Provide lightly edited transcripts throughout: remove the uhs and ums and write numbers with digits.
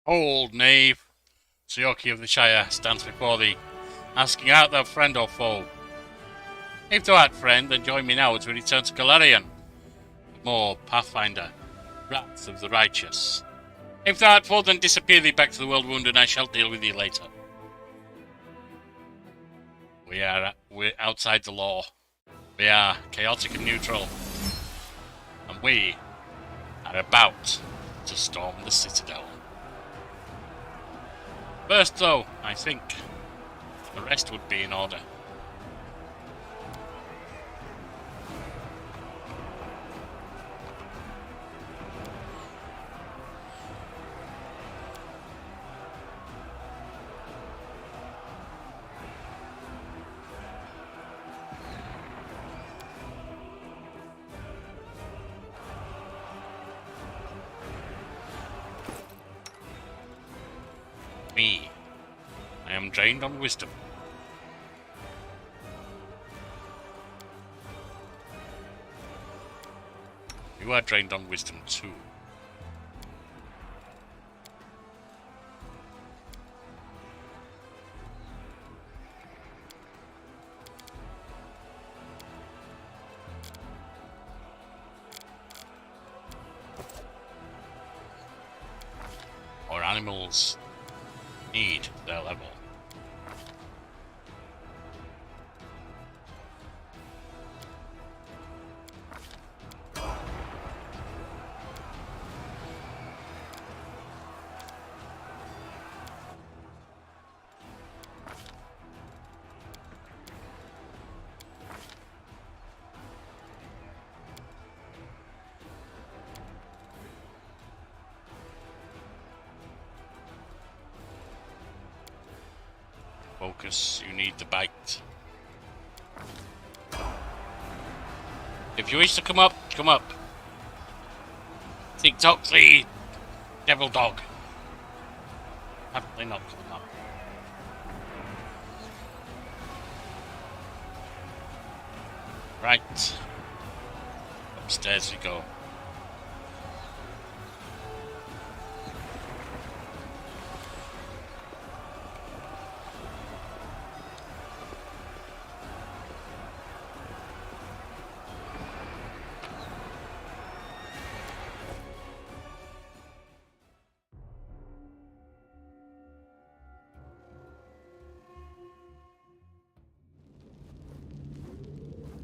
Old knave! Sioki of the Shire stands before thee, asking art thou friend or foe? If thou art friend, then join me now as we return to Galarian. More Pathfinder, Wrath of the Righteous. If thou art foe, then disappear thee back to the world wound, and I shall deal with thee later. We're outside the law. We are chaotic and neutral. And we are about to storm the citadel. First, though, I think the rest would be in order. I am drained on wisdom. You are drained on wisdom too. Our animals need their level. Focus, you need the bite. If you wish to come up, come up. TikTok the devil dog. Apparently not coming up. Right. Upstairs we go.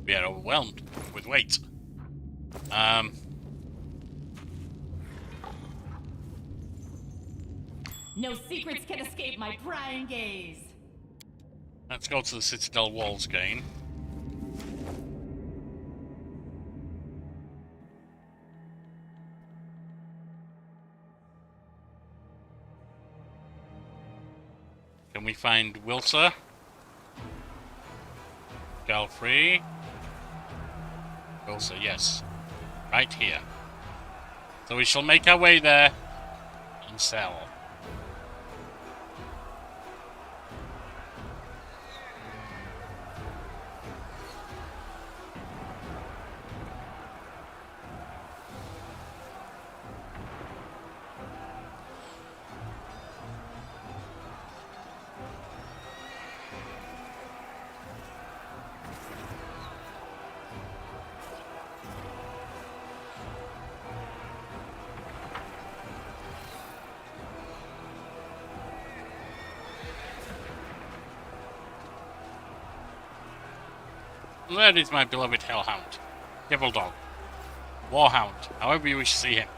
We are overwhelmed with weight. No secrets can escape my prying gaze. Let's go to the Citadel walls again. Can we find Wilsa? Galfrey? Wilsa, yes. Right here. So we shall make our way there and sell. There is my beloved Hellhound, Devil Dog, Warhound, however you wish to see him.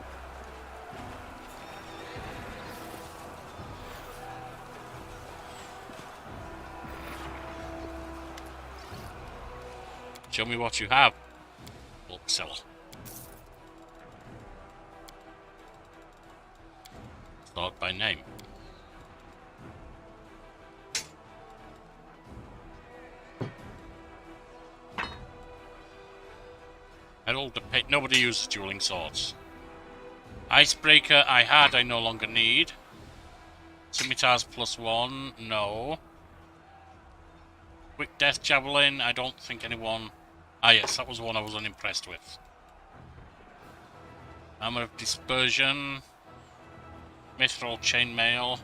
Show me what you have, bookseller. Start by name. Herald of Pit. Nobody uses dueling swords. Icebreaker I no longer need. Scimitars +1, no. Quick Death Javelin, I don't think anyone... Ah yes, that was one I was unimpressed with. Armor of Dispersion. Mithril chainmail.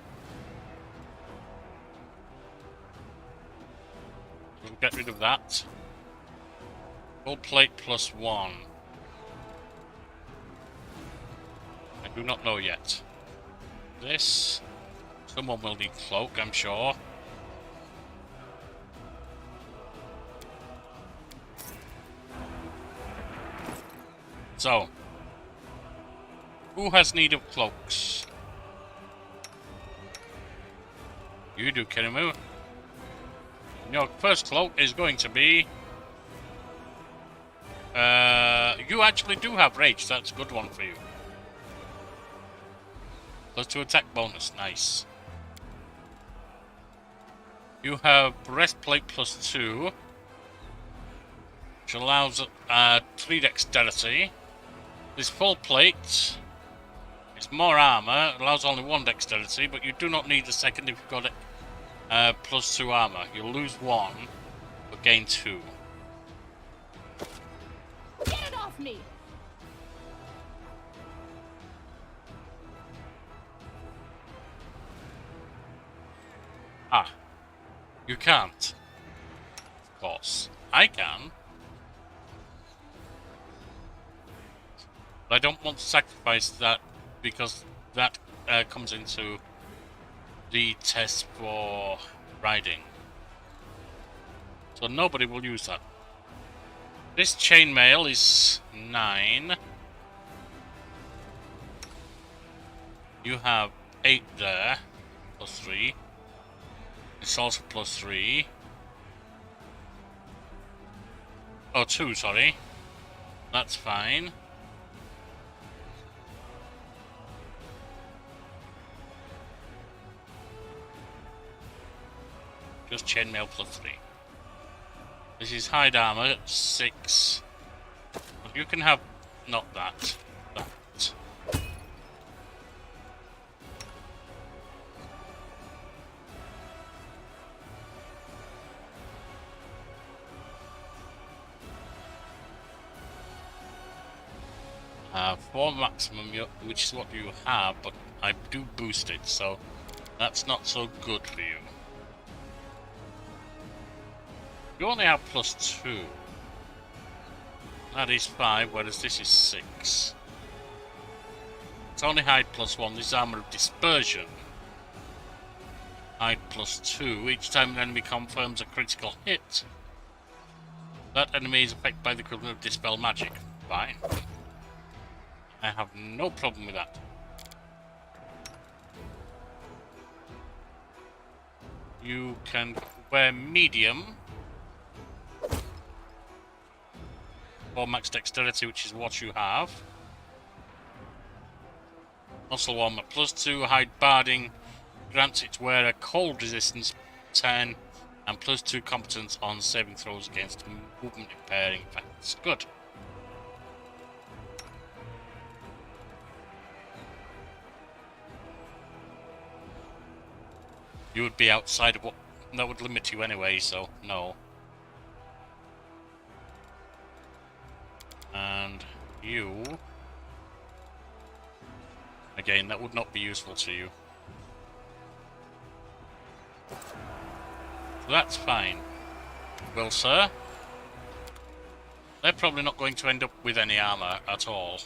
We'll get rid of that. Full plate +1. I do not know yet. This. Someone will need cloak, I'm sure. So, who has need of cloaks? You do, Kirimu. Your first cloak is going to be... you actually do have rage, that's a good one for you. +2 attack bonus, nice. You have breastplate +2, which allows 3 dexterity. This full plate is more armor, allows only 1 dexterity, but you do not need the second if you've got it +2 armor. You'll lose 1, but gain 2. Get it off me! Ah, you can't. Of course, I can. But I don't want to sacrifice that because that comes into the test for riding. So nobody will use that. This chainmail is 9. You have 8 there, +3. It's also +3. Oh, 2, sorry. That's fine. Just chainmail +3. This is hide armor, 6. But you can have not that. That. For maximum, which is what you have, but I do boost it, so that's not so good for you. You only have +2. That is 5, whereas this is 6. It's only hide +1. This is armor of dispersion. Hide +2. Each time an enemy confirms a critical hit, that enemy is affected by the equivalent of dispel magic. Fine. I have no problem with that. You can wear medium. Or max dexterity, which is what you have. Muscle armor +2, hide barding, grants its wearer cold resistance 10, and +2 competence on saving throws against movement impairing effects. Good. You would be outside of what that would limit you anyway, so no. And you... Again, that would not be useful to you. So that's fine. Well, sir, they're probably not going to end up with any armor at all.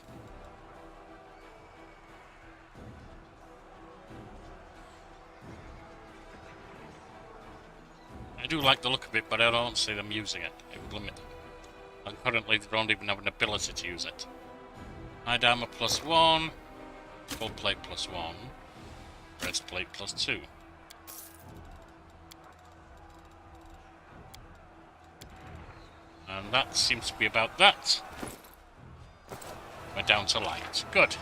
I do like the look of it, but I don't see them using it. It would limit them. And currently they don't even have an ability to use it. Hide armor +1, full plate +1, breastplate +2. And that seems to be about that. We're down to light. Good.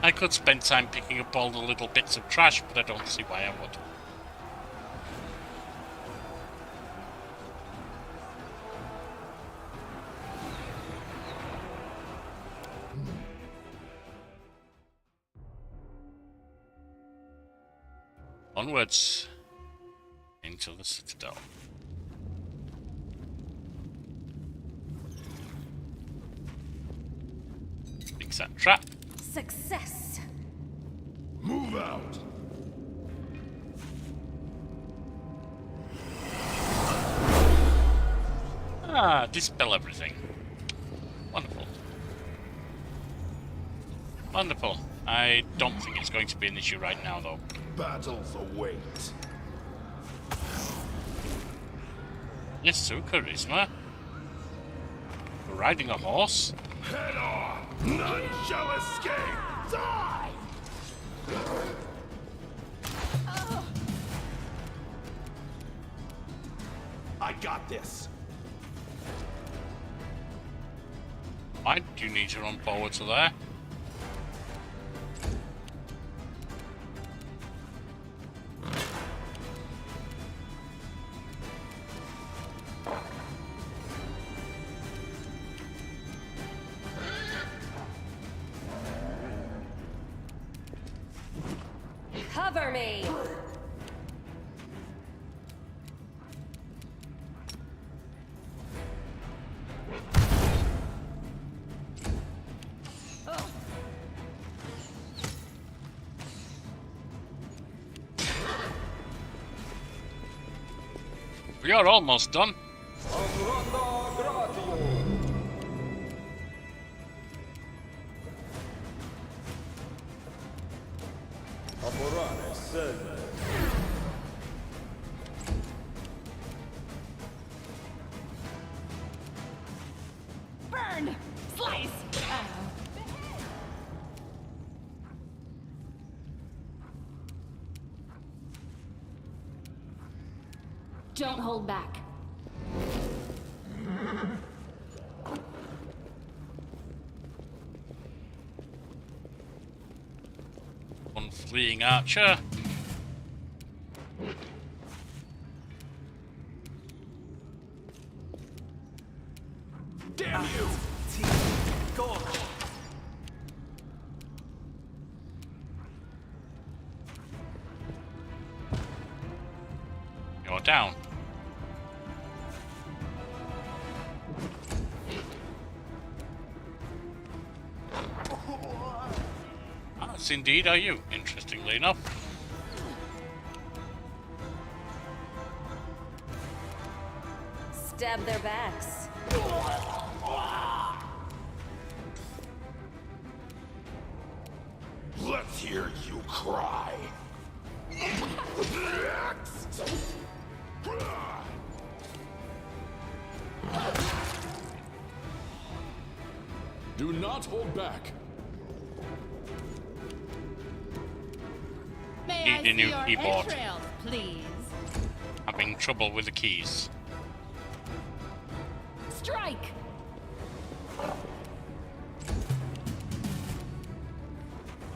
I could spend time picking up all the little bits of trash, but I don't see why I would. Onwards into the citadel. Big Fix that trap. Success. Move out. Ah, dispel everything. Wonderful. Wonderful. I don't think it's going to be an issue right now, though. Battles await. Yes, so charisma. Riding a horse? Head on! None shall escape! Die! I got this. Why do you need to run forward to there? Cover me. We are almost done. Burn. Slice. Don't hold back. One fleeing archer. Damn you! Go. You're down. Yes, indeed, are you, interestingly enough. Stab their backs. Let's hear you cry. Do not hold back. May Need I a see new your keyboard. entrails, please? Having trouble with the keys. Strike.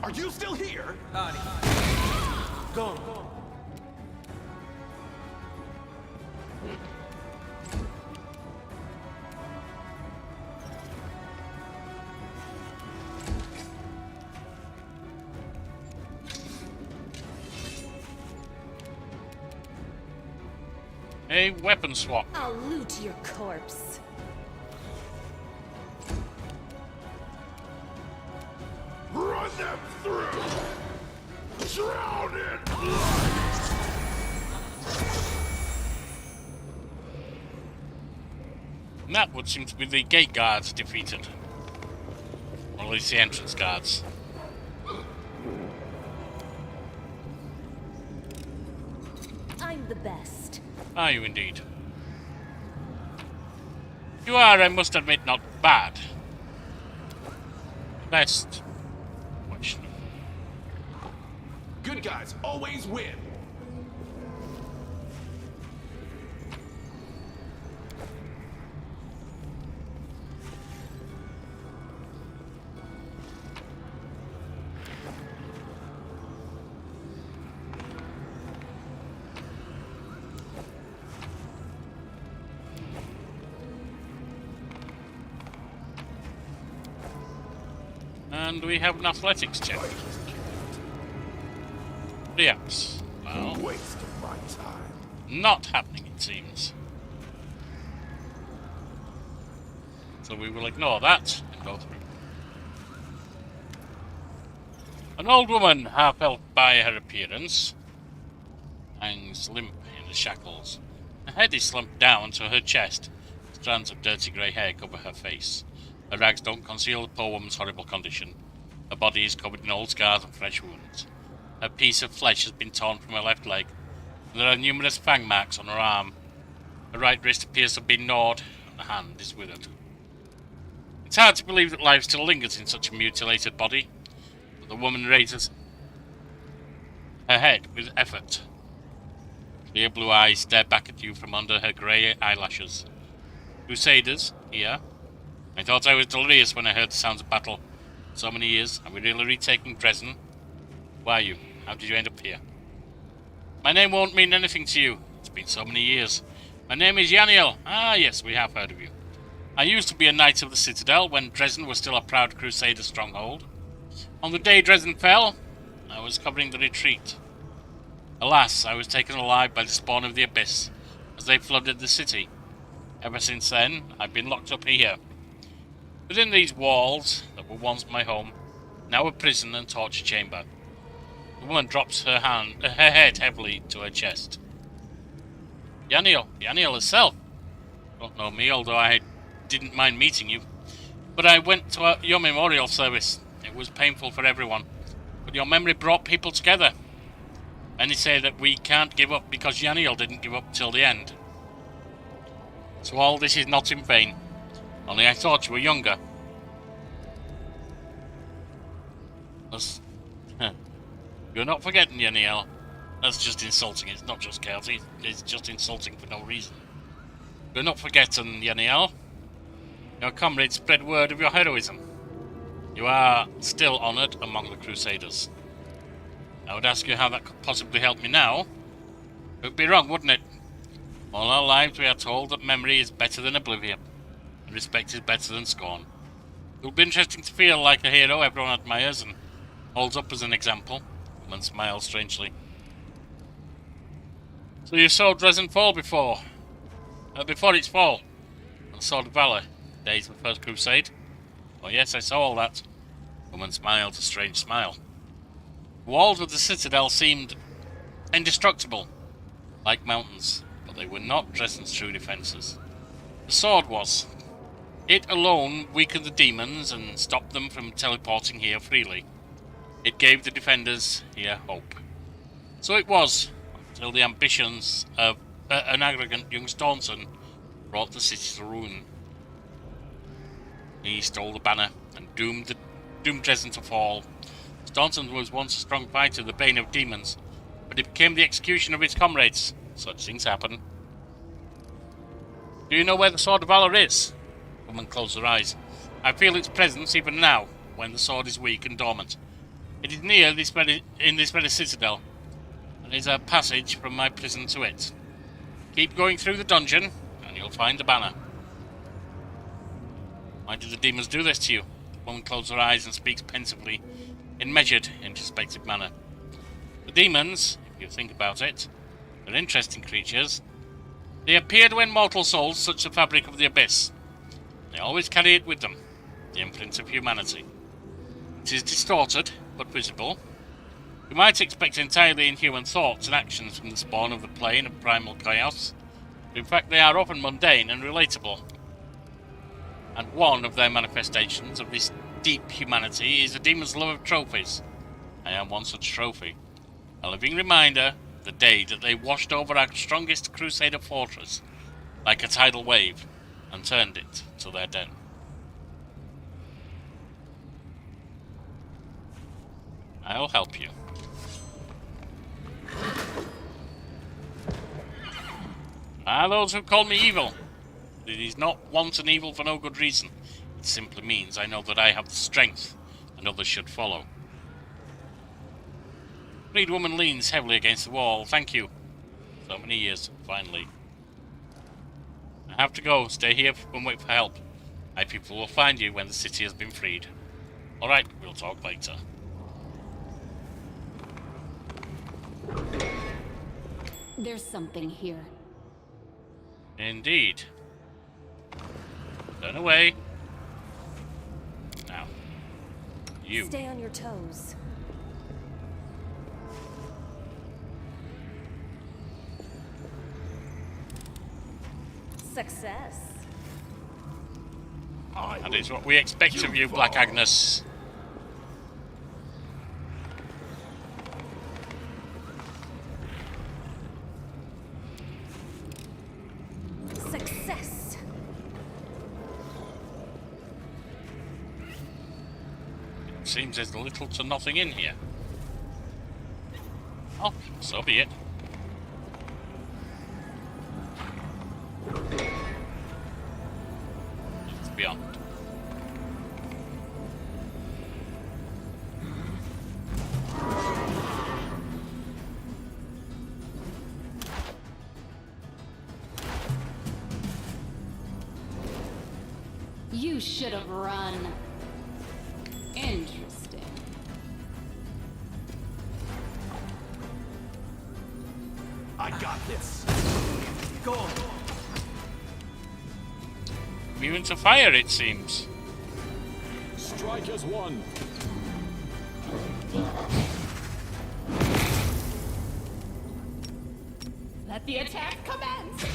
Are you still here? Go. A weapon swap. I'll loot your corpse. Run them through! Drown in blood! And that would seem to be the gate guards defeated. Or at least the entrance guards. I'm the best. Are you indeed? You are, I must admit, not bad. Best. Question. Good guys always win. And we have an athletics check. Yes. Well, Waste of my time. not happening, it seems. So we will ignore that and go through. An old woman, half elf by her appearance, hangs limp in the shackles. Her head is slumped down to her chest. Strands of dirty grey hair cover her face. Her rags don't conceal the poor woman's horrible condition. Her body is covered in old scars and fresh wounds. A piece of flesh has been torn from her left leg, and there are numerous fang marks on her arm. Her right wrist appears to have been gnawed, and the hand is withered. It's hard to believe that life still lingers in such a mutilated body, but the woman raises her head with effort. Clear blue eyes stare back at you from under her grey eyelashes. Crusaders, here. I thought I was delirious when I heard the sounds of battle. So many years. Are we really retaking Drezen? Why are you? How did you end up here? My name won't mean anything to you. It's been so many years. My name is Yaniel. Ah, yes, we have heard of you. I used to be a knight of the citadel when Drezen was still a proud crusader stronghold. On the day Drezen fell, I was covering the retreat. Alas, I was taken alive by the spawn of the abyss as they flooded the city. Ever since then, I've been locked up here. Within these walls that were once my home, now a prison and torture chamber. The woman drops her head heavily to her chest. Yaniel herself. Don't know me, although I didn't mind meeting you. But I went to your memorial service. It was painful for everyone, but your memory brought people together. Many say that we can't give up because Yaniel didn't give up till the end. So all this is not in vain. Only I thought you were younger. You're not forgetting, Yaniel. That's just insulting. It's not just chaos. It's just insulting for no reason. You're not forgetting, Yaniel. Your comrades spread word of your heroism. You are still honoured among the Crusaders. I would ask you how that could possibly help me now. It would be wrong, wouldn't it? All our lives we are told that memory is better than oblivion, and respect is better than scorn. It would be interesting to feel like a hero everyone admires and holds up as an example. The woman smiles strangely. So you saw Drezen fall before its fall, and saw the Valor, days of the First Crusade? Oh yes, I saw all that. The woman smiled a strange smile. The walls of the citadel seemed indestructible, like mountains, but they were not Drezen's true defences. The sword was. It alone weakened the demons and stopped them from teleporting here freely. It gave the defenders here hope. So it was, until the ambitions of an arrogant young Staunton brought the city to ruin. He stole the banner and doomed Drezen to fall. Staunton was once a strong fighter, the bane of demons, but he became the execution of his comrades. Such things happen. Do you know where the Sword of Valor is? The woman closed her eyes. I feel its presence even now, when the sword is weak and dormant. It is near in this very citadel, and is a passage from my prison to it. Keep going through the dungeon, and you'll find the banner. Why did the demons do this to you? The woman closed her eyes and speaks pensively, in measured, introspective manner. The demons, if you think about it, are interesting creatures. They appeared when mortal souls touch the fabric of the abyss. They always carry it with them, the imprint of humanity. It is distorted, but visible. You might expect entirely inhuman thoughts and actions from the spawn of the plane of primal chaos, but in fact they are often mundane and relatable. And one of their manifestations of this deep humanity is the demon's love of trophies. I am one such trophy. A living reminder of the day that they washed over our strongest crusader fortress like a tidal wave and turned it to their den. I'll help you. Those who call me evil. It is not once an evil for no good reason. It simply means I know that I have the strength, and others should follow. The freed woman leans heavily against the wall. Thank you. So many years, finally. I have to go. Stay here and wait for help. My people will find you when the city has been freed. Alright, we'll talk later. There's something here. Indeed. Turn away. Now. You. Stay on your toes. Success. That is what we expect of you, Black Agnes. Success. It seems there's little to nothing in here. Oh, so be it. It's beyond. You should have run. Interesting. I got this. Go on. Immune to fire, it seems. Strike as one. Let the attack commence.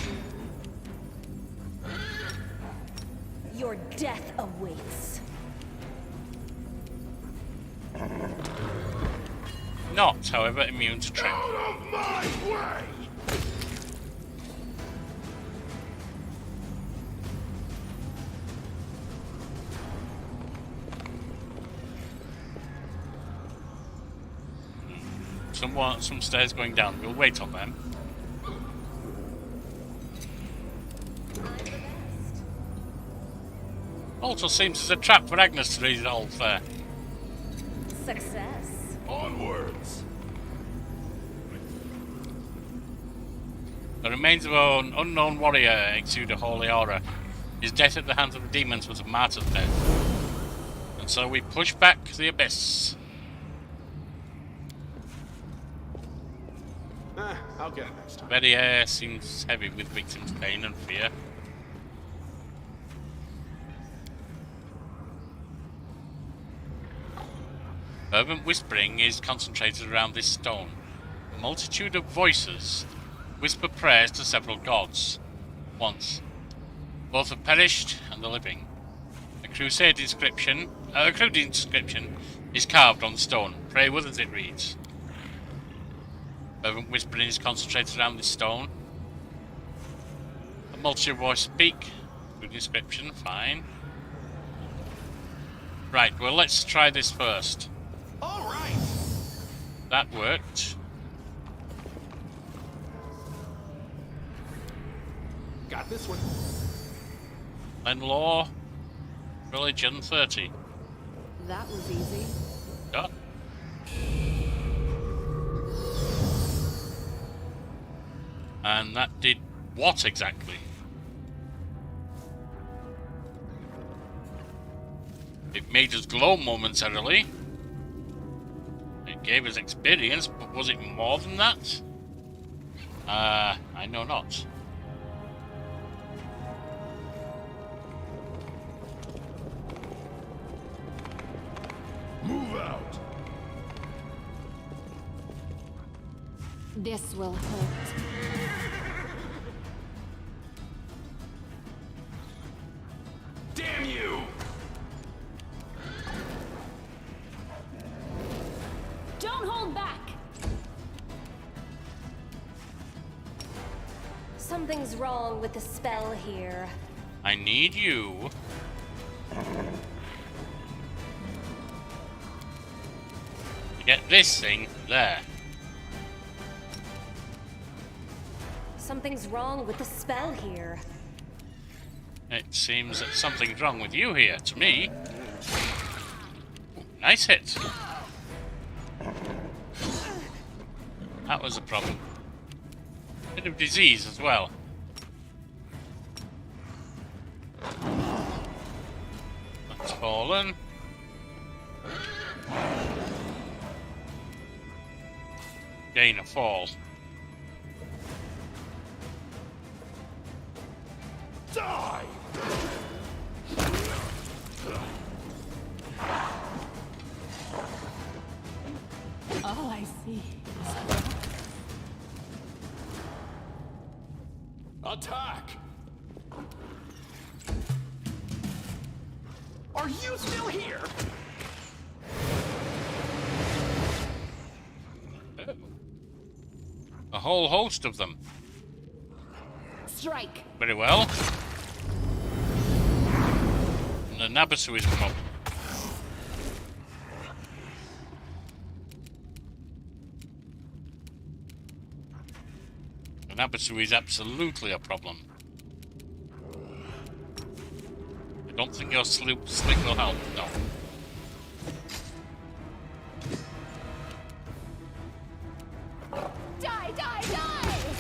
Your death awaits. Not, however, immune to tremor. Out of my way! Some stairs going down. We'll wait on them. Also seems there's a trap for Agnes to resolve there. Success. Onwards! The remains of an unknown warrior exude a holy aura. His death at the hands of the demons was a martyr's death. And so we push back the abyss. I'll get it next time. Very air seems heavy with victims' pain and fear. Fervent whispering is concentrated around this stone. A multitude of voices whisper prayers to several gods. Once. Both the perished and the living. A crude inscription is carved on the stone. Pray with as it reads. Fervent whispering is concentrated around this stone. A multitude of voices speak. Good inscription, fine. Right, well let's try this first. All right. That worked. Got this one. Then law, religion 30. That was easy. Done. And that did what exactly? It made us glow momentarily. It gave us experience, but was it more than that? I know not. Move out! This will hurt. Damn you! Don't hold back. Something's wrong with the spell here. I need you. To get this thing there. Something's wrong with the spell here. It seems that something's wrong with you here, to me. Ooh, nice hit. That was a problem. Bit of disease as well. That's fallen. Gain a fall. Die! All I see. Attack! Are you still here? A whole host of them. Strike. Very well. And the Nabasuis come up. The Nabasui is absolutely a problem. I don't think your slick will help, no. Die, die, die!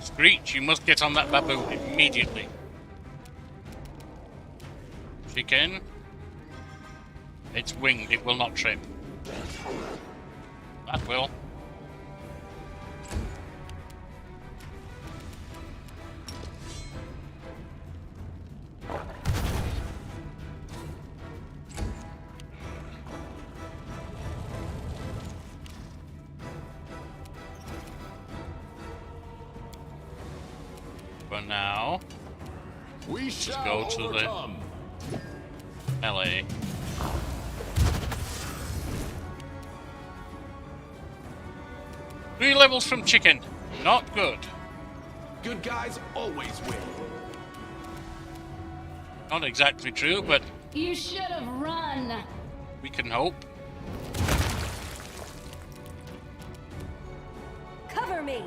Screech, you must get on that baboon immediately. Chicken. It's winged, it will not trip. That will. For now, We let's shall go to overcome. the LA. Three levels from chicken. Not good. Good guys always win. Not exactly true, but You should have run. we can hope. Cover me!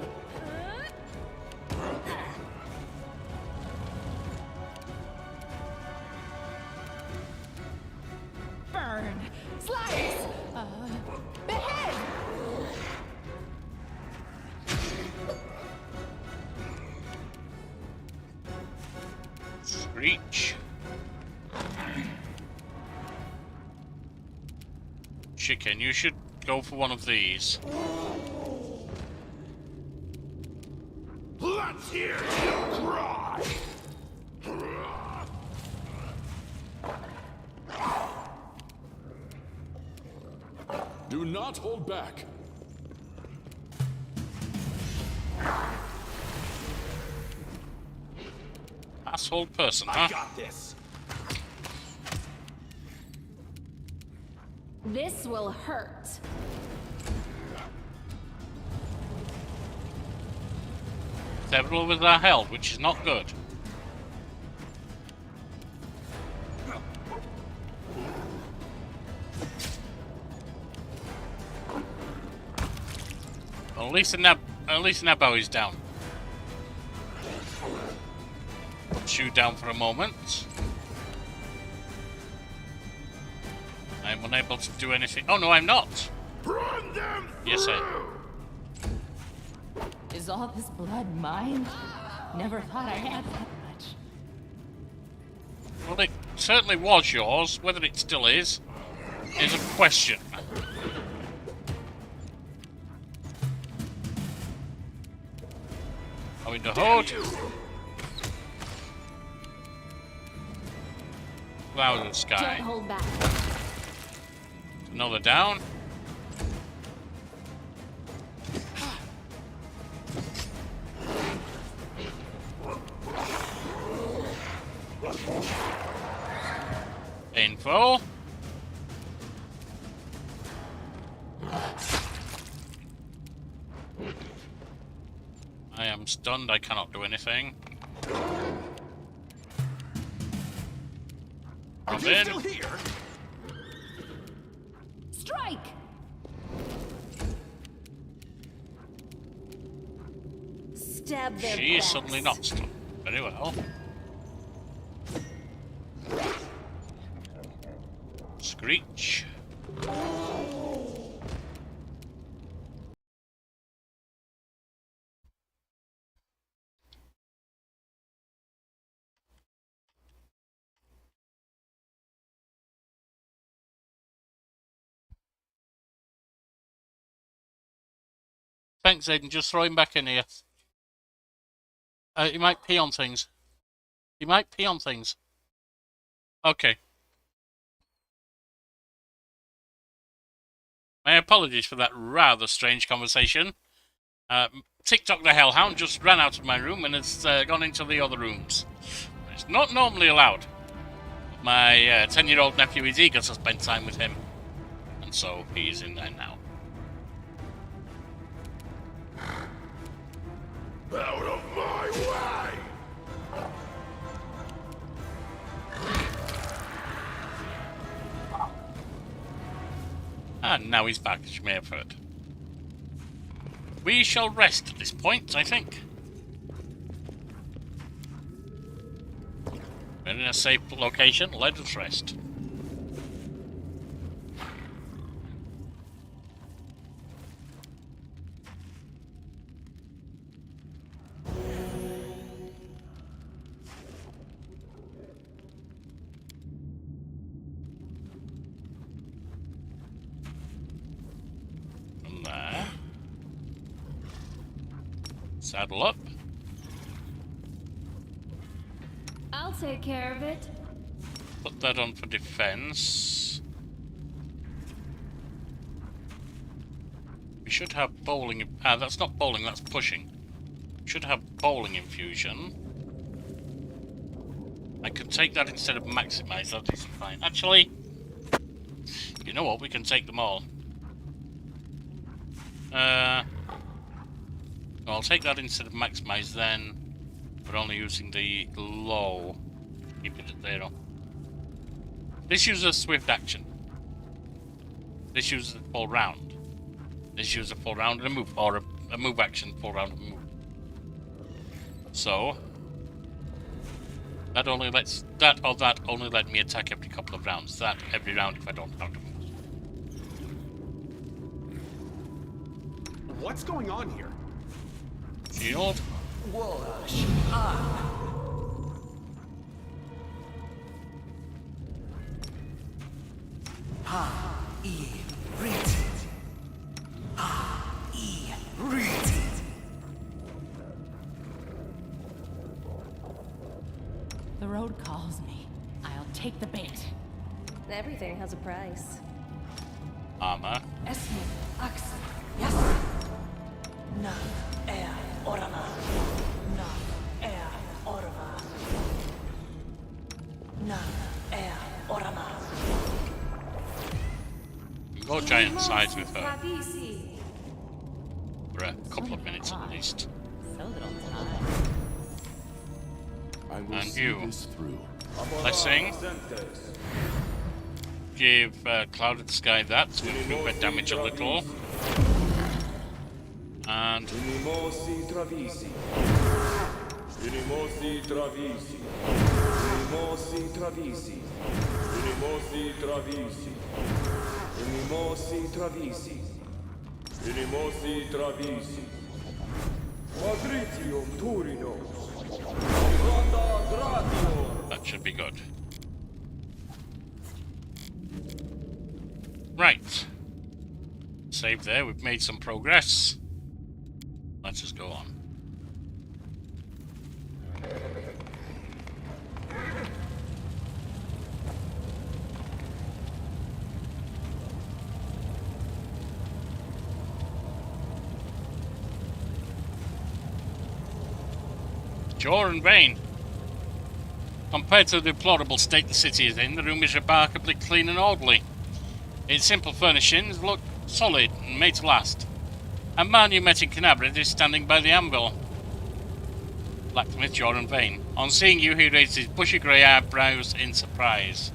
Burn. Slice. Behead. Screech. Chicken, you should go for one of these. Let's hear you cry. Do not hold back. Asshole person, I huh? got this. This will hurt. Several with our health, which is not good. Well, at least the Nabo is down. Shoot down for a moment. I'm unable to do anything. Oh no, I'm not. Run them Yes, I. Is all this blood mine? Never thought I had that much. Well, it certainly was yours. Whether it still is a question. Oh, in the hood. Cloud of the Don't sky. hold back. Another down. Painful. I am stunned, I cannot do anything. Are Come you in. still here? Strike! Stab their She is backs. suddenly not stunned. Very well. Screech. Thanks, Aiden. Just throw him back in here. He might pee on things. He might pee on things. Okay. My apologies for that rather strange conversation. TikTok the Hellhound just ran out of my room and has gone into the other rooms. It's not normally allowed. My 10-year-old nephew is eager to spend time with him, and so he is in there now. Out of my way! And now he's back, as you may have heard. We shall rest at this point, I think. We're in a safe location, let us rest. From there. Saddle up. I'll take care of it. Put that on for defense. We should have bowling. That's not bowling, that's pushing. We should have bowling infusion. I could take that instead of maximize, that is fine. Actually, you know what? We can take them all. I'll take that instead of maximize then. We're only using the low. Keep it at 0. This uses a swift action. This uses a full round. This uses a full round and a move, or a move action, full round and move. So that only lets that only let me attack every couple of rounds. That every round if I don't have to move. What's going on here? Shield. Wash The road calls me. I'll take the bait. Everything has a price. Armor. Esmu, Axel, yes. Na, orama. Na, orama. Na, orama. Go giant size with her Travisi. for a couple of minutes at least. So little time. I will And see you. this through. Blessing. Give Clouded Sky that to improve her damage a little. And Unimosi Travisi. Unimosi Travisi. Unimosi Travisi. Unimosi Travisi. Unimosi Travisi. Unimosi Travisi. Madritium Turinos. Ronda Gratio. that should be good. Right. Save there, we've made some progress. Let's just go on. Jaw and vein. Compared to the deplorable state the city is in, the room is remarkably clean and orderly. Its simple furnishings look solid and made to last. A man you met in Canabria is standing by the anvil. Blacksmith Jaw and vein. On seeing you, he raised his bushy grey eyebrows in surprise.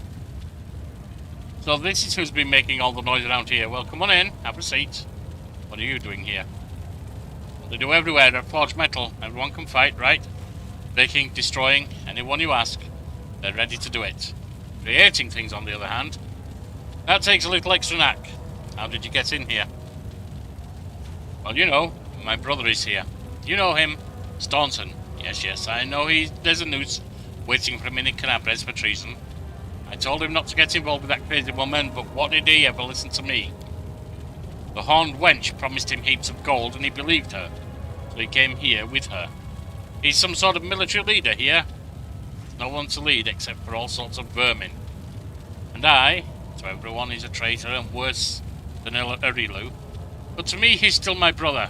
So this is who's been making all the noise around here. Well, come on in, have a seat. What are you doing here? Well, they do everywhere at Forged Metal. Everyone can fight, right? Breaking, destroying, anyone you ask, they're ready to do it. Creating things, on the other hand, that takes a little extra knack. How did you get in here? Well, you know, my brother is here. You know him, Staunton. Yes, I know there's a noose waiting for him in Canabres for treason. I told him not to get involved with that crazy woman, but what did he ever listen to me? The horned wench promised him heaps of gold and he believed her, so he came here with her. He's some sort of military leader here. There's no one to lead except for all sorts of vermin. And I, to everyone, is a traitor and worse than Erilu, but to me he's still my brother.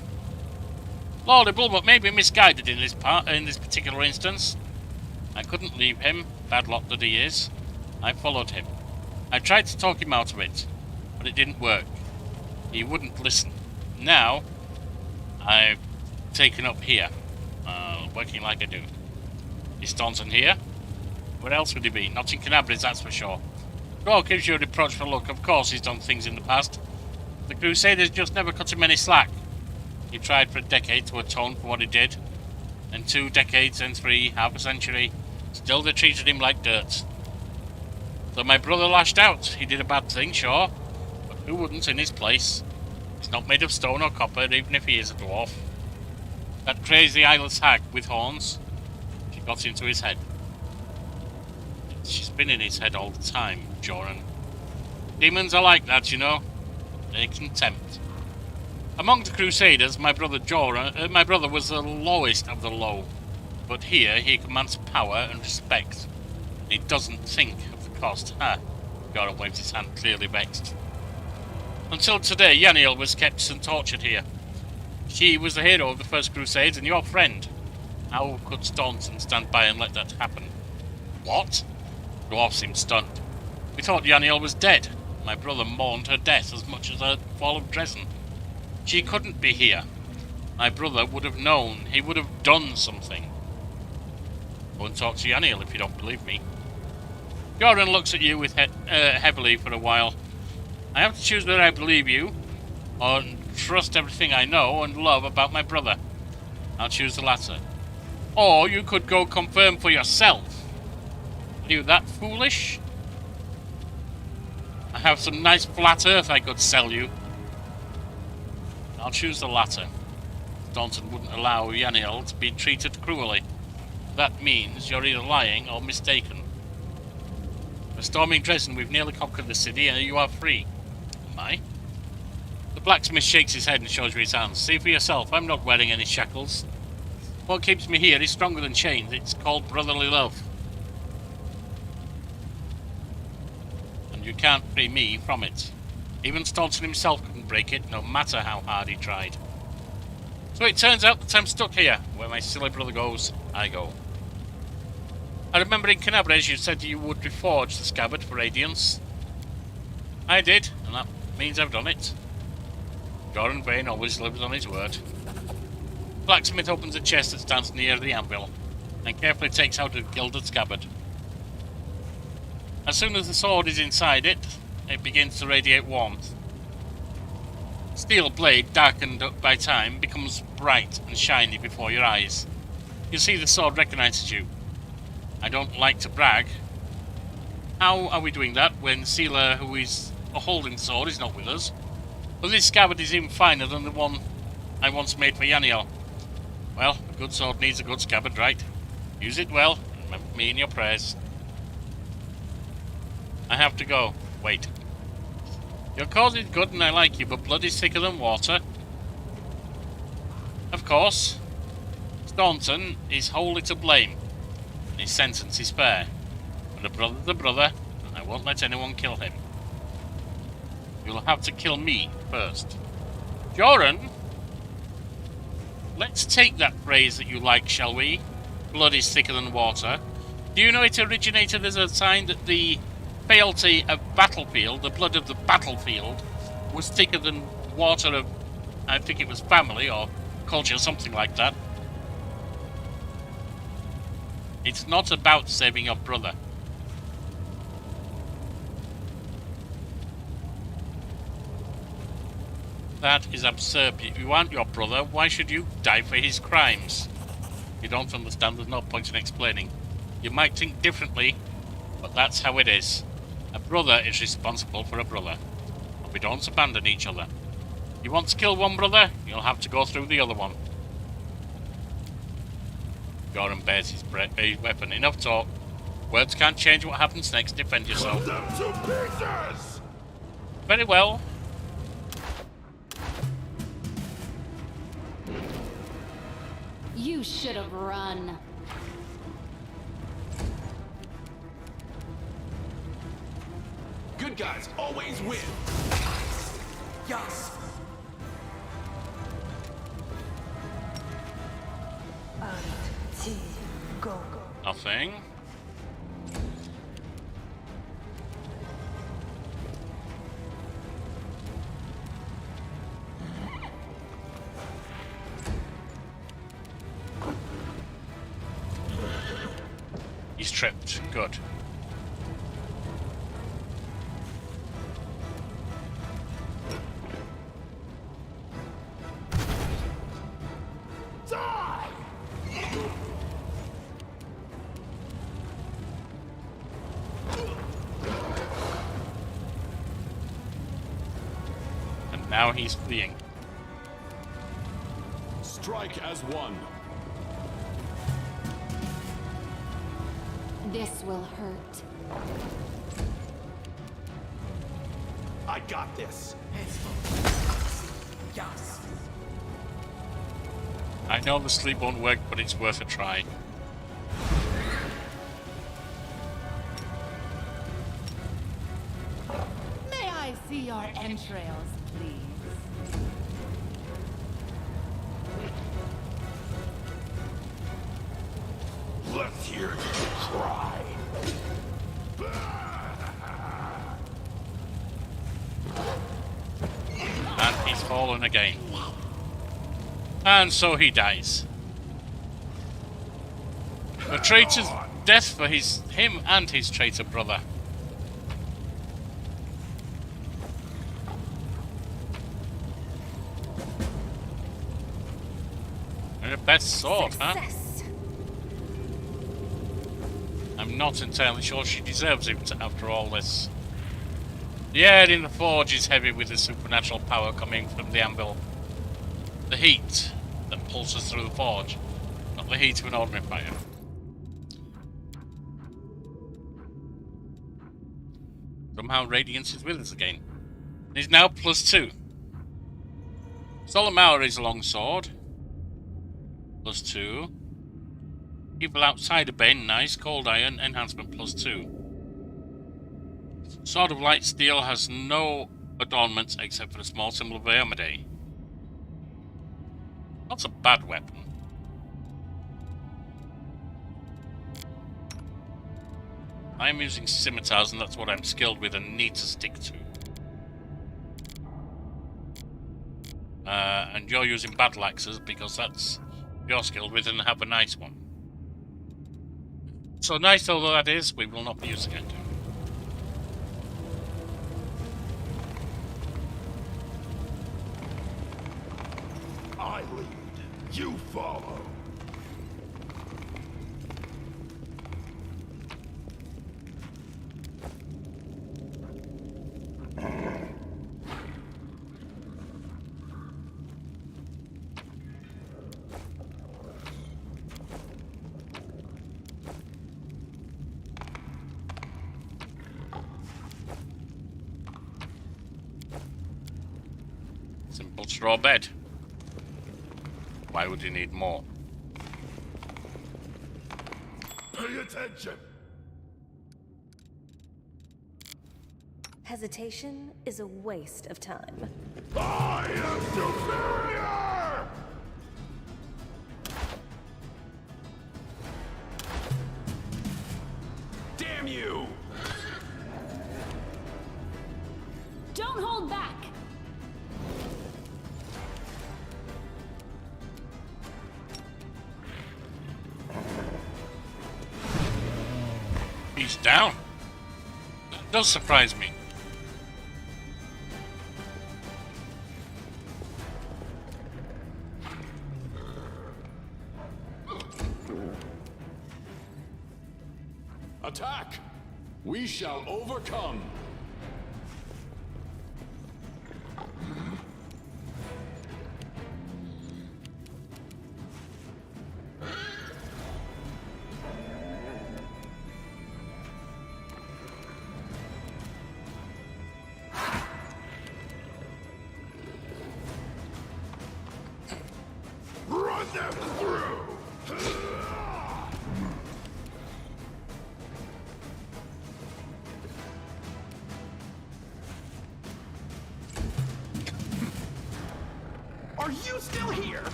Lord Bulmut may be misguided in this particular instance. I couldn't leave him, bad lot that he is. I followed him. I tried to talk him out of it, but it didn't work. He wouldn't listen. Now, I've taken up here, working like I do. Is Staunton here? Where else would he be? Not in Canabrys, that's for sure. Dwarf gives you a reproachful look. Of course he's done things in the past. The Crusaders just never cut him any slack. He tried for a decade to atone for what he did. And 2 decades, and 3, half a century. Still they treated him like dirt. So my brother lashed out. He did a bad thing, sure. But who wouldn't in his place? He's not made of stone or copper, even if he is a dwarf. That crazy eyeless hag with horns, she got into his head. She's been in his head all the time, Joran. Demons are like that, you know. They can tempt. Among the Crusaders, my brother was the lowest of the low. But here he commands power and respect. And he doesn't think of the cost. Ha! Joran waved his hand, clearly vexed. Until today, Yaniel was kept and tortured here. She was the hero of the First Crusades and your friend. How could Staunton stand by and let that happen? What? The dwarf seemed stunned. We thought Yaniel was dead. My brother mourned her death as much as her fall of Drezen. She couldn't be here. My brother would have known. He would have done something. Go and talk to Yaniel if you don't believe me. Joran looks at you with heavily for a while. I have to choose whether I believe you or trust everything I know and love about my brother. I'll choose the latter. Or you could go confirm for yourself. Are you that foolish? I have some nice flat earth I could sell you. I'll choose the latter. Staunton wouldn't allow Yaniel to be treated cruelly. That means you're either lying or mistaken. We're storming Drezen. We've nearly conquered the city and you are free. Am I? The blacksmith shakes his head and shows you his hands. See for yourself, I'm not wearing any shackles. What keeps me here is stronger than chains. It's called brotherly love. And you can't free me from it. Even Staunton himself couldn't break it, no matter how hard he tried. So it turns out that I'm stuck here. Where my silly brother goes, I go. I remember in Canabrys you said you would reforge the scabbard for Radiance. I did, and that means I've done it. Joran Vane always lives on his word. Blacksmith opens a chest that stands near the anvil, and carefully takes out a gilded scabbard. As soon as the sword is inside it, it begins to radiate warmth. Steel blade, darkened by time, becomes bright and shiny before your eyes. You see the sword recognizes you. I don't like to brag. How are we doing that when Sealer, who is holding the sword, is not with us? But this scabbard is even finer than the one I once made for Yaniel. Well, a good sword needs a good scabbard, right? Use it well, and remember me in your prayers. I have to go. Wait. Your cause is good and I like you, but blood is thicker than water. Of course. Staunton is wholly to blame. And his sentence is fair. But a brother's a brother, and I won't let anyone kill him. You'll have to kill me first. Joran? Let's take that phrase that you like, shall we? Blood is thicker than water. Do you know it originated as a sign that the fealty of battlefield, the blood of the battlefield, was thicker than water of, I think it was family or culture, something like that. It's not about saving your brother. That is absurd. If you aren't your brother, why should you die for his crimes? You don't understand, there's no point in explaining. You might think differently, but that's how it is. A brother is responsible for a brother, and we don't abandon each other. You want to kill one brother, you'll have to go through the other one. Joran bares his weapon. Enough talk. Words can't change what happens next. Defend yourself. Them to pieces! Very well. You should have run. Good guys always win. Yes. Go. Nothing. He's tripped. Good. Die! And now he's fleeing. Strike as one. This will hurt. I got this. Yes. I know the sleep won't work, but it's worth a try. May I see your entrails, please? Let's hear you cry. And he's fallen again. And so he dies. A traitor's death for him and his traitor brother. And the best sword, huh? Success. I'm not entirely sure she deserves it after all this. The air in the forge is heavy with the supernatural power coming from the anvil. The heat that pulses through the forge, not the heat of an ordinary fire. Somehow Radiance is with us again. He's now +2. Solemn Hour is a long sword. +2. People outside of Bane, nice. Cold Iron, enhancement +2. Sword of Light Steel has no adornments except for a small symbol of Iomedae. That's a bad weapon. I'm using scimitars and that's what I'm skilled with and need to stick to. And you're using battle axes because that's you're skilled with and have a nice one. So nice although that is, we will not be using it. I lead, you follow. Simple straw bed. Why would you need more? Pay attention. Hesitation is a waste of time. I am superior! Damn you! Don't hold back! He's down. That does surprise me. Attack! We shall overcome! Run them through!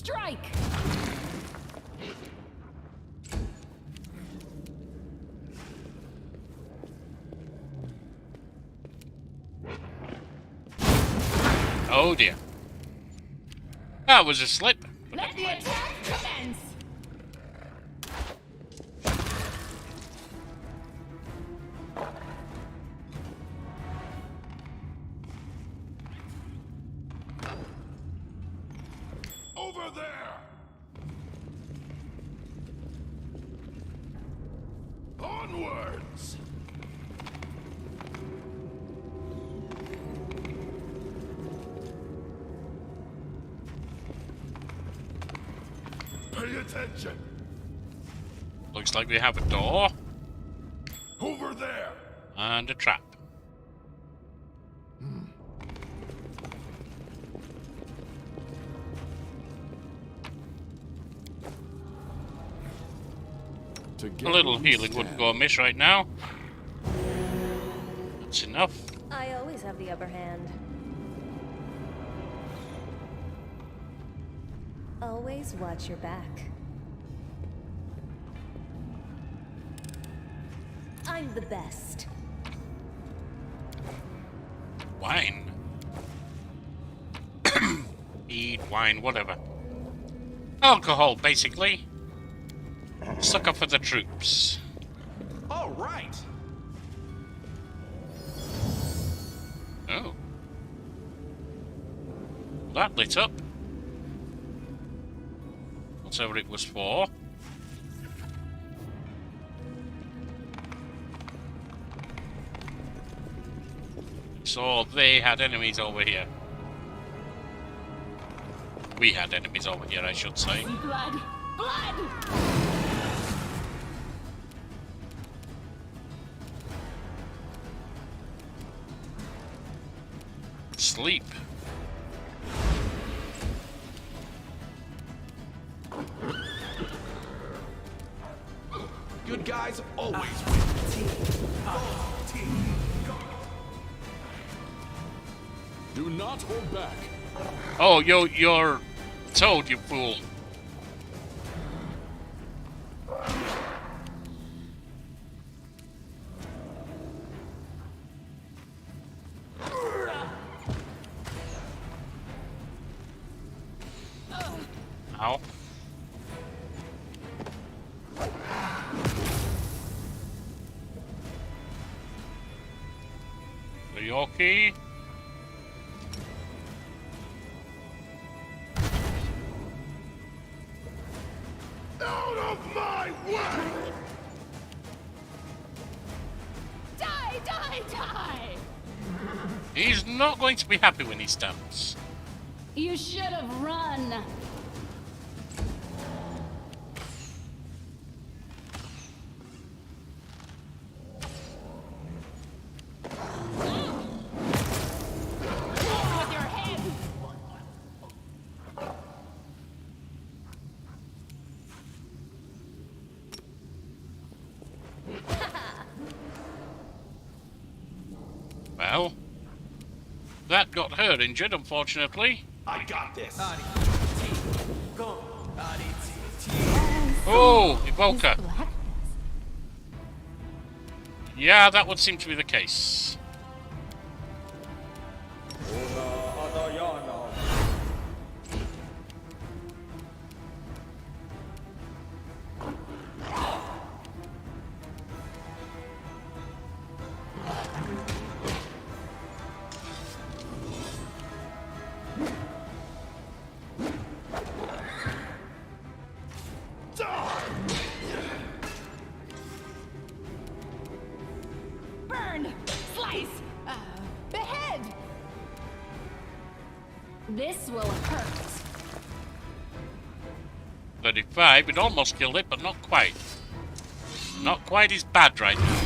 Strike! Oh dear. That was a slip. Let the attack commence! Over there! Onwards! Pay attention! Looks like we have a door Over there! and a trap. A little healing wouldn't go amiss right now. That's enough. I always have the upper hand. Always watch your back. I'm the best. Wine. Mead, wine, whatever. Alcohol, basically. Sucker for the troops. All right. Oh. That lit up. Whatever it was for. So they had enemies over here. We had enemies over here, I should say. Blood! Blood! Sleep. Good guys always win. Do not hold back. Oh, you're toad, you fool. Ow. Are you okay? Out of my way! Die, die, die! He's not going to be happy when he stands. You should have run. With your head. Well, that got her injured, unfortunately. I got this. Oh, Evoker. Black. Yeah, that would seem to be the case. Burn! Slice! Behead! This will hurt. 35, it almost killed it, but not quite. Not quite as bad right now.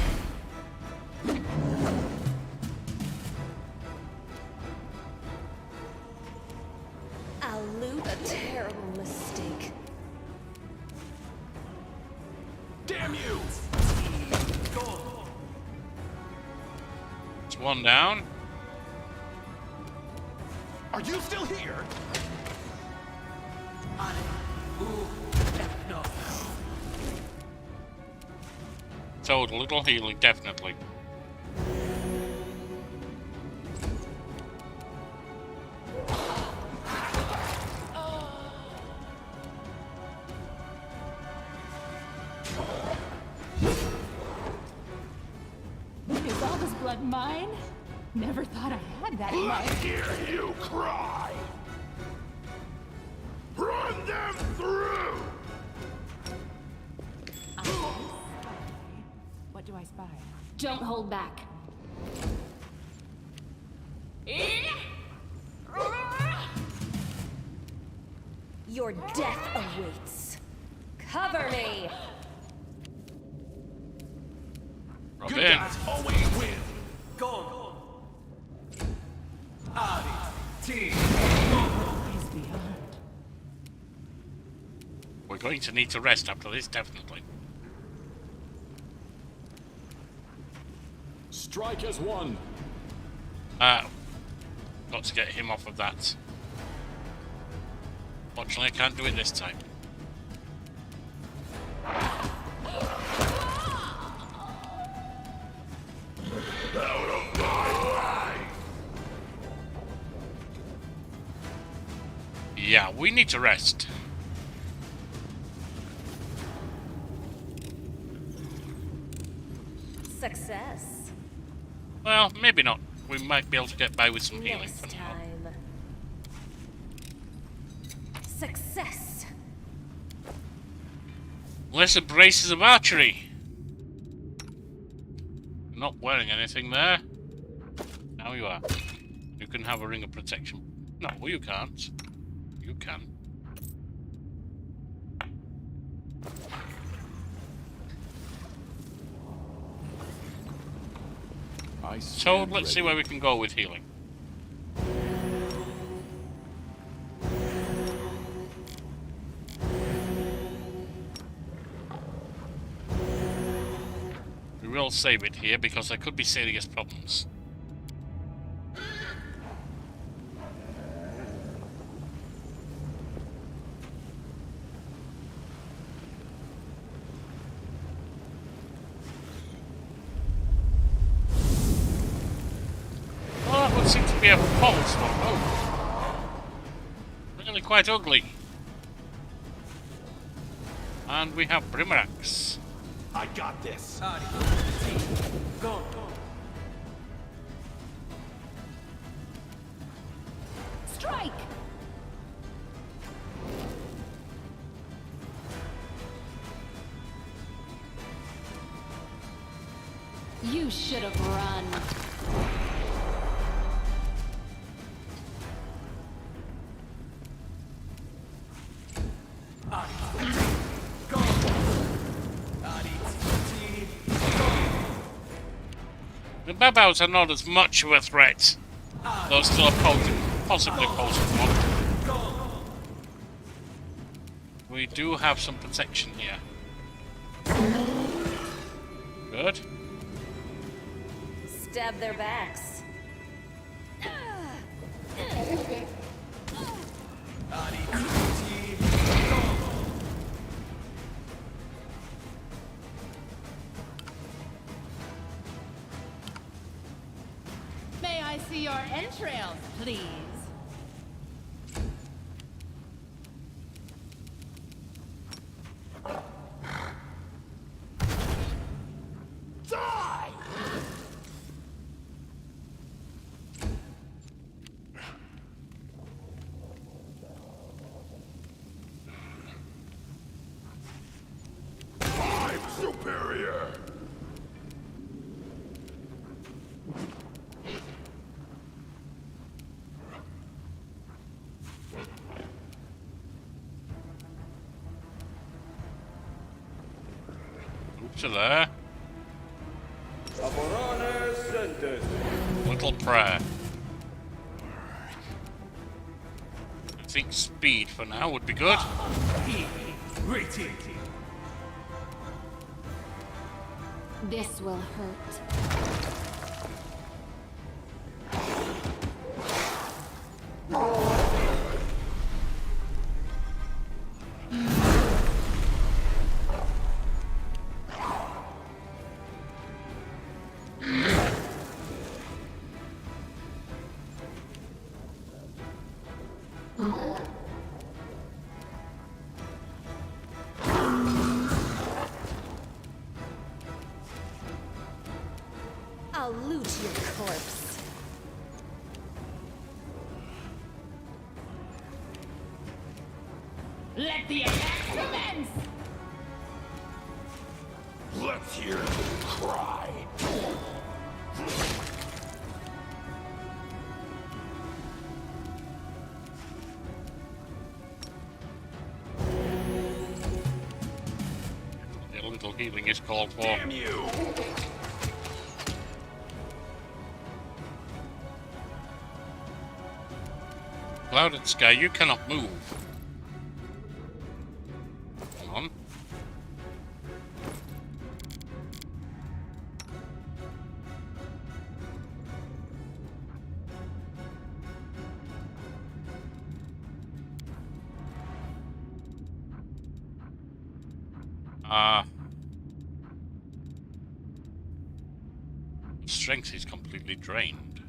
I'll loot a terrible mistake. Damn you! It's one down. Are you still here? So a little healing, definitely. Is all this blood mine? Never thought I had that much. Let's hear you cry! Run them through! What do I spy? Don't hold back. Your death awaits. Cover me! Rub Good in. guys always win. Go. Team. Eyes beyond. We're going to need to rest after this, definitely. Strike as one. Got to get him off of that. Fortunately, I can't do it this time. Out of my way! Yeah, we need to rest. Success. Well, maybe not. We might be able to get by with some healing Next for now. time. Success. Lesser braces of archery. You're not wearing anything there. Now you are. You can have a ring of protection. No, you can't. You can. So let's see where we can go with healing. We will save it here because there could be serious problems. Oh, that would seem to be a false one. Oh, really quite ugly. And we have Brimarax. I got this. Go. Strike! You should have run. The Babos are not as much of a threat. Though still possibly opposing one. We do have some protection here. Good. Stab their backs. May I see your entrails, please? Die! I'm superior! Oops, there. Little prayer. I think speed for now would be good. This will hurt. I'll loot your corpse. Let the attack commence! Let's hear them cry. A little healing is called for. Damn you! Clouded Sky, you cannot move. Come on. Strength is completely drained.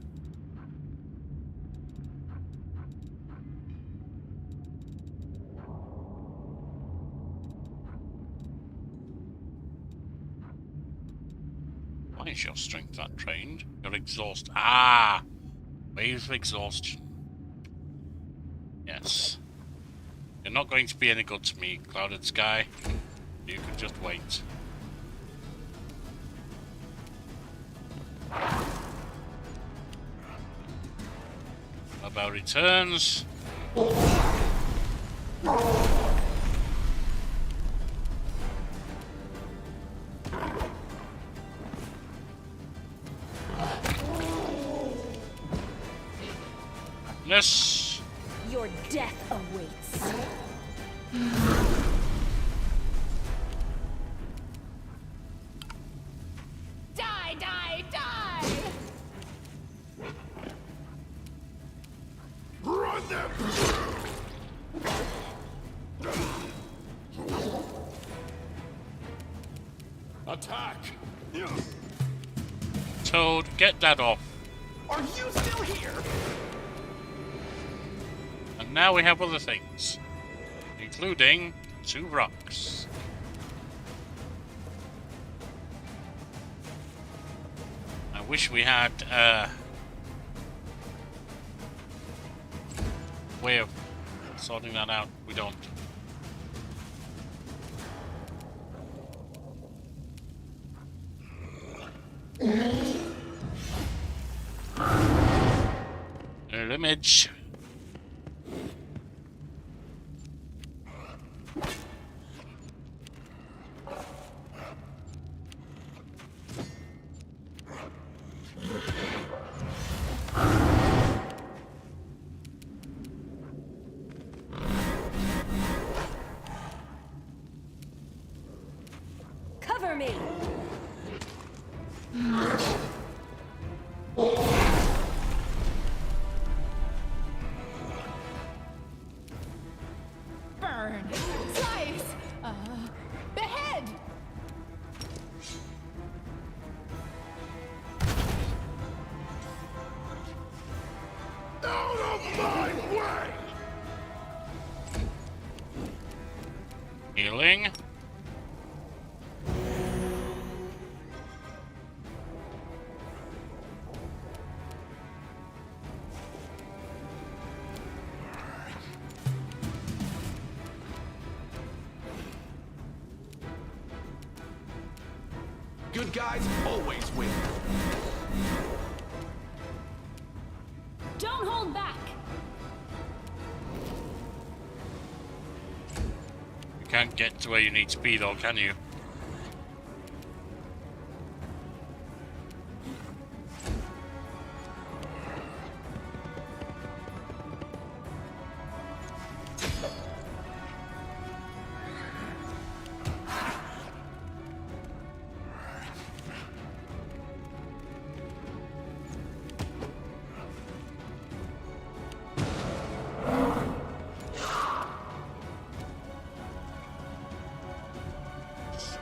Why is your strength that drained? You're exhausted. Ah! Waves of exhaustion. Yes. You're not going to be any good to me, Clouded Sky. You can just wait. About returns. Yes. Your death awaits. Die, die, die! Run them Attack! Toad, get that off. Are you still here? And now we have other things, including 2 rocks. I wish we had a way of sorting that out. We don't. Image. Cover me. Burn! Slice! Behead! out of my way! Healing. Good guys always win. Don't hold back. You can't get to where you need to be though, can you?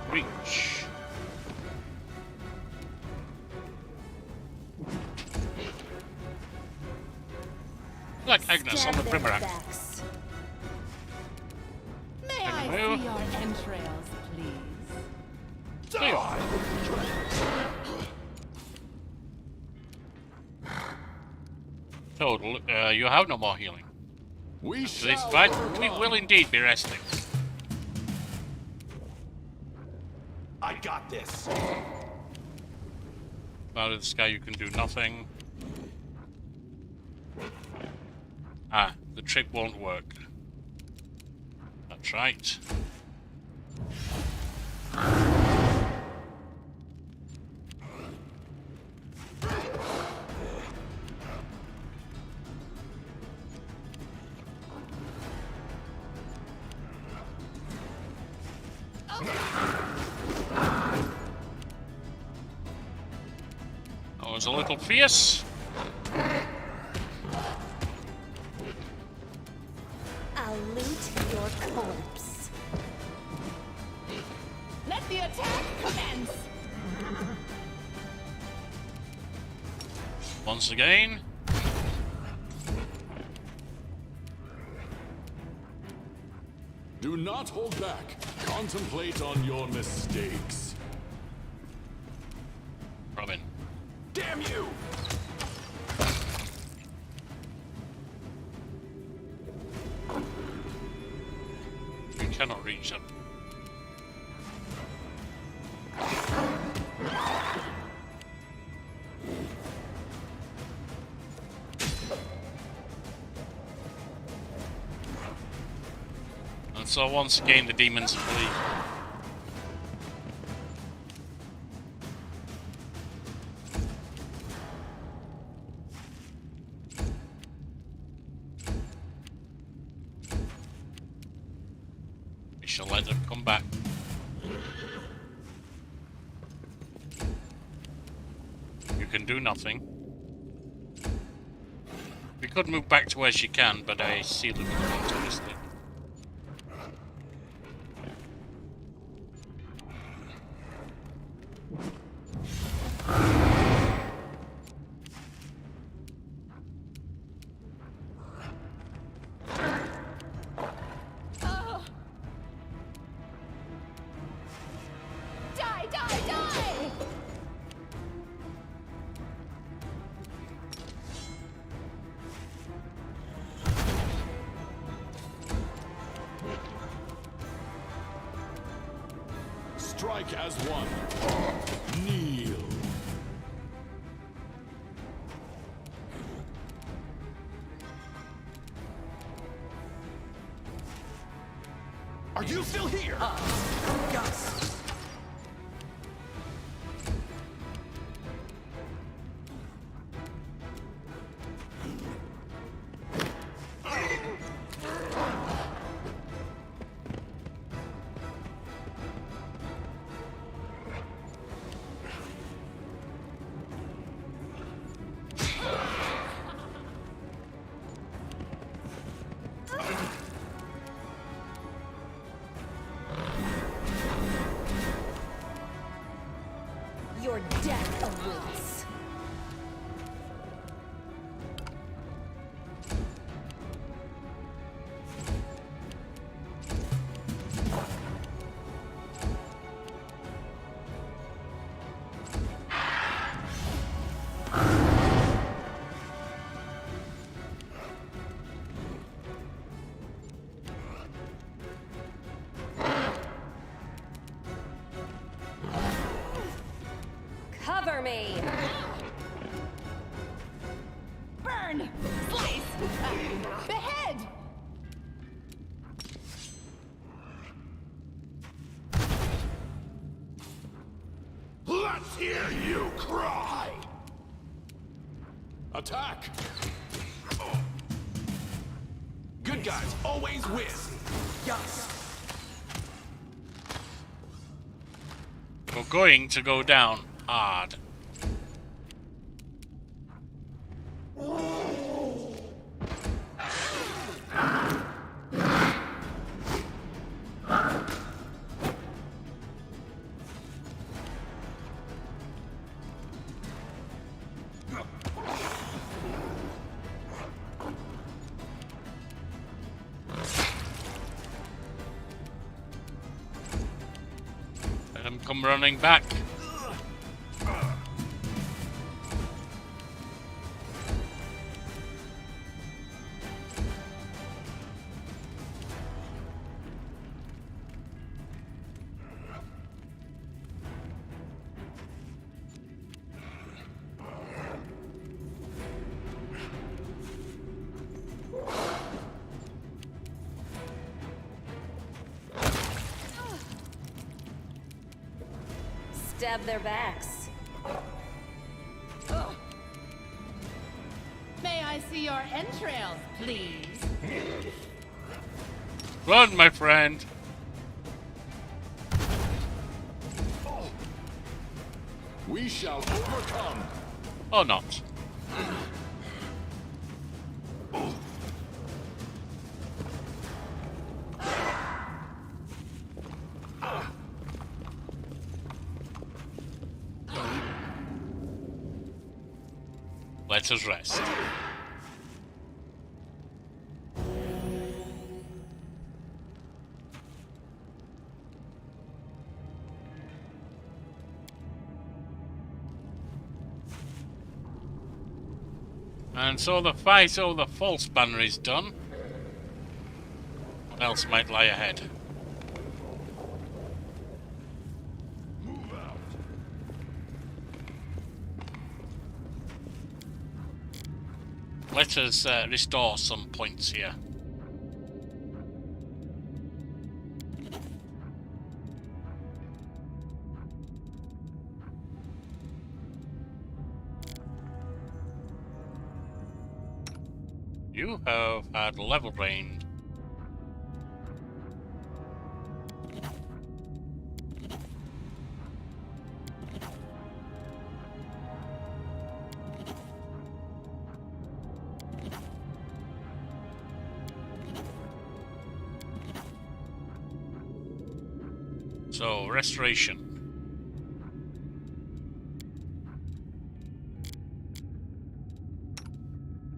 Reach. Like Agnes. Yes, on the Stab their boomerang. backs. May I Move. see your entrails, please? Die! Total, you have no more healing. We For this shall fight, overcome. we will indeed be resting. I got this. Out of the sky, you can do nothing. Ah, the trick won't work. That's right. That was a little fierce. I'll loot your corpse. Let the attack commence! Once again. Do not hold back. Contemplate on your mistakes. Robin. Damn you! We cannot reach them. And so once again the demons flee. We shall let them come back. You can do nothing. We could move back to where she can, but I see them continuously. Oh. Die, die, die! Strike as one. Kneel. Are you still here? Gus. Your death awaits. Cover me! Burn! Slice! Behead! Let's hear you cry! Attack! Good guys always win. Gus. We're going to go down hard. come running back. Stab their backs. May I see your entrails, please? Run, my friend. We shall overcome. Or not. Let us rest. And so the fight over the false banner is done. What else might lie ahead? Move out. Let us restore some points here. You have had level drained. So, restoration.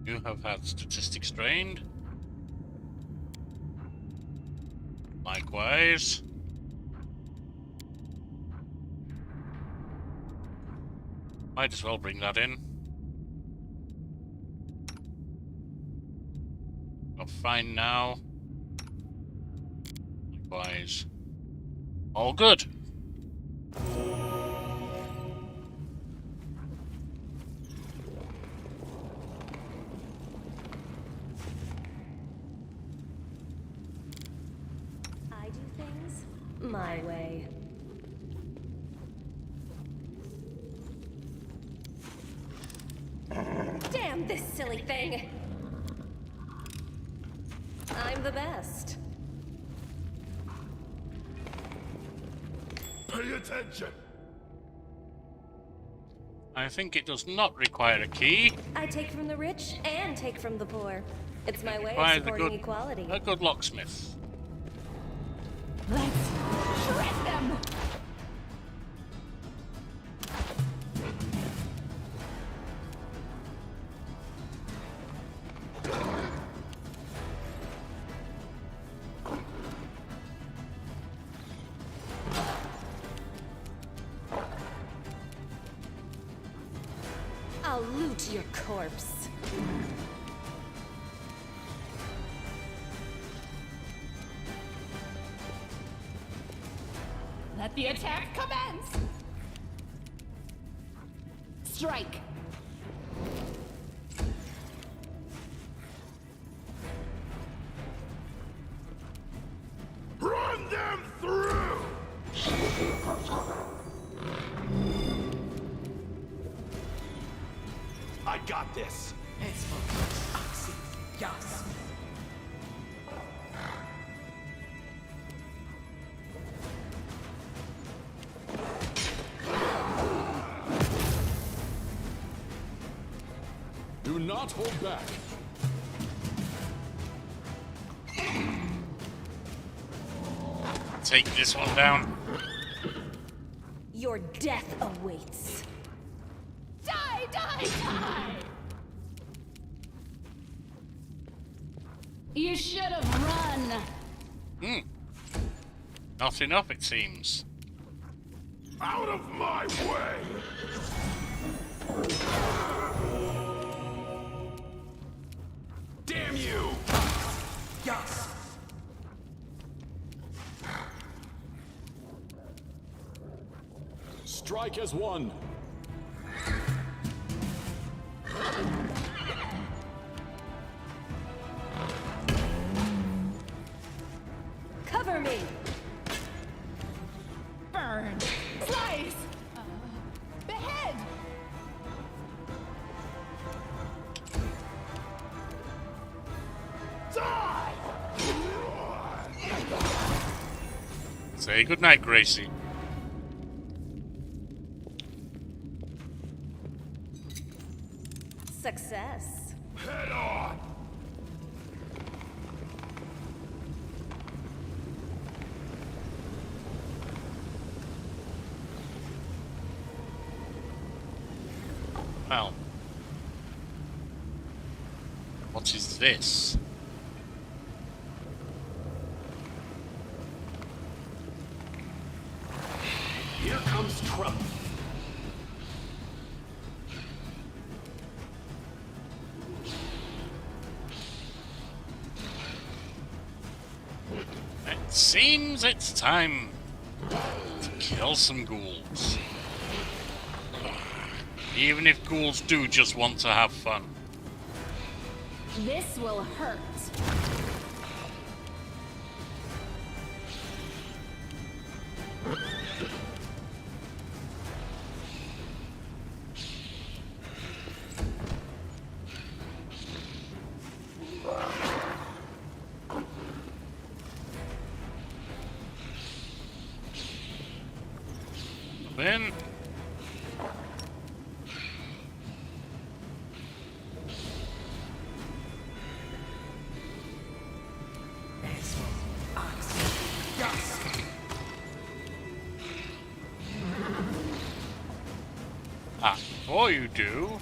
You have had statistics drained. Likewise. Might as well bring that in. You're fine now. Likewise. All good. I do things my way. Damn this silly thing! I'm the best. Pay attention. I think it does not require a key. I take from the rich and take from the poor. It's my way of Requires supporting equality. a good locksmith. Let's shred them! I'll loot your corpse. Let the attack commence! Strike! Run them through. I got this. Yes. Do not hold back. Take this one down. Your death awaits. Die, die, die! You should have run! Not enough, it seems. Out of my way! Damn you! Yes. Strike as one. Cover me! Burn! Slice! Behead! Die! Say goodnight, Gracie. Success. Head on! Well. What is this? Here comes trouble. It seems it's time to kill some ghouls. Even if ghouls do just want to have fun. This will hurt. Then Yes. before you do,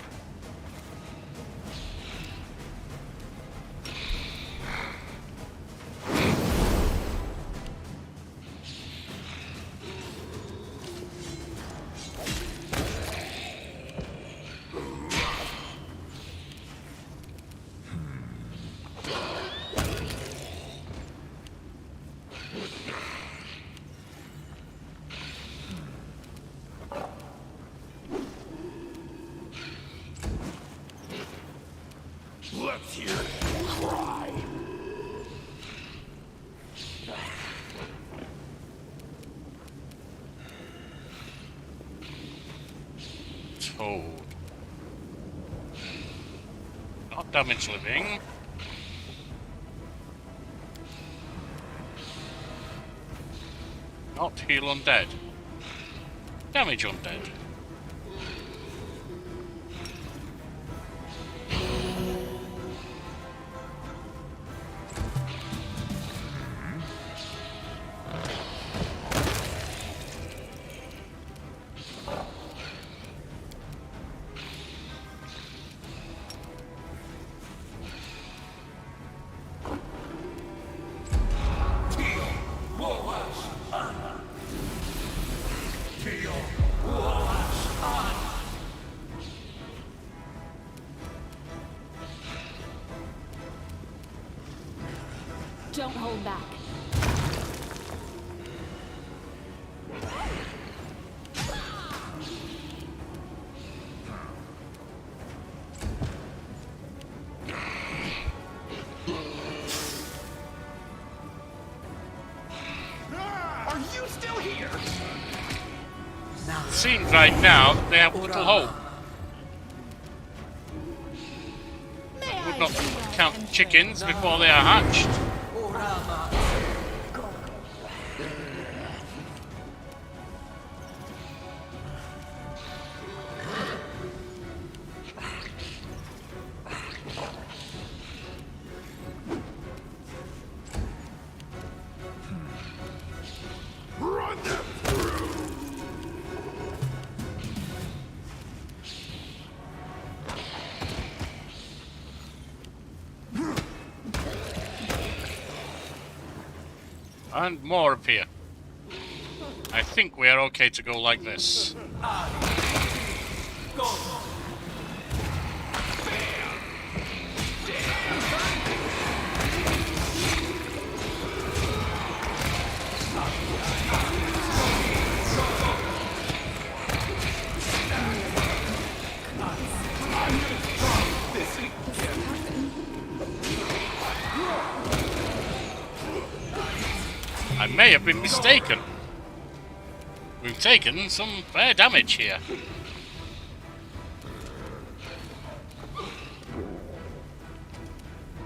Let's hear it cry! Toad. Not damage living. Not heal undead. Damage undead. Don't hold back. Are you still here? Seems right now that they have little hope. Would not count chickens before they are hatched. Run them through! And more appear. I think we are okay to go like this. I may have been mistaken. We've taken some fair damage here.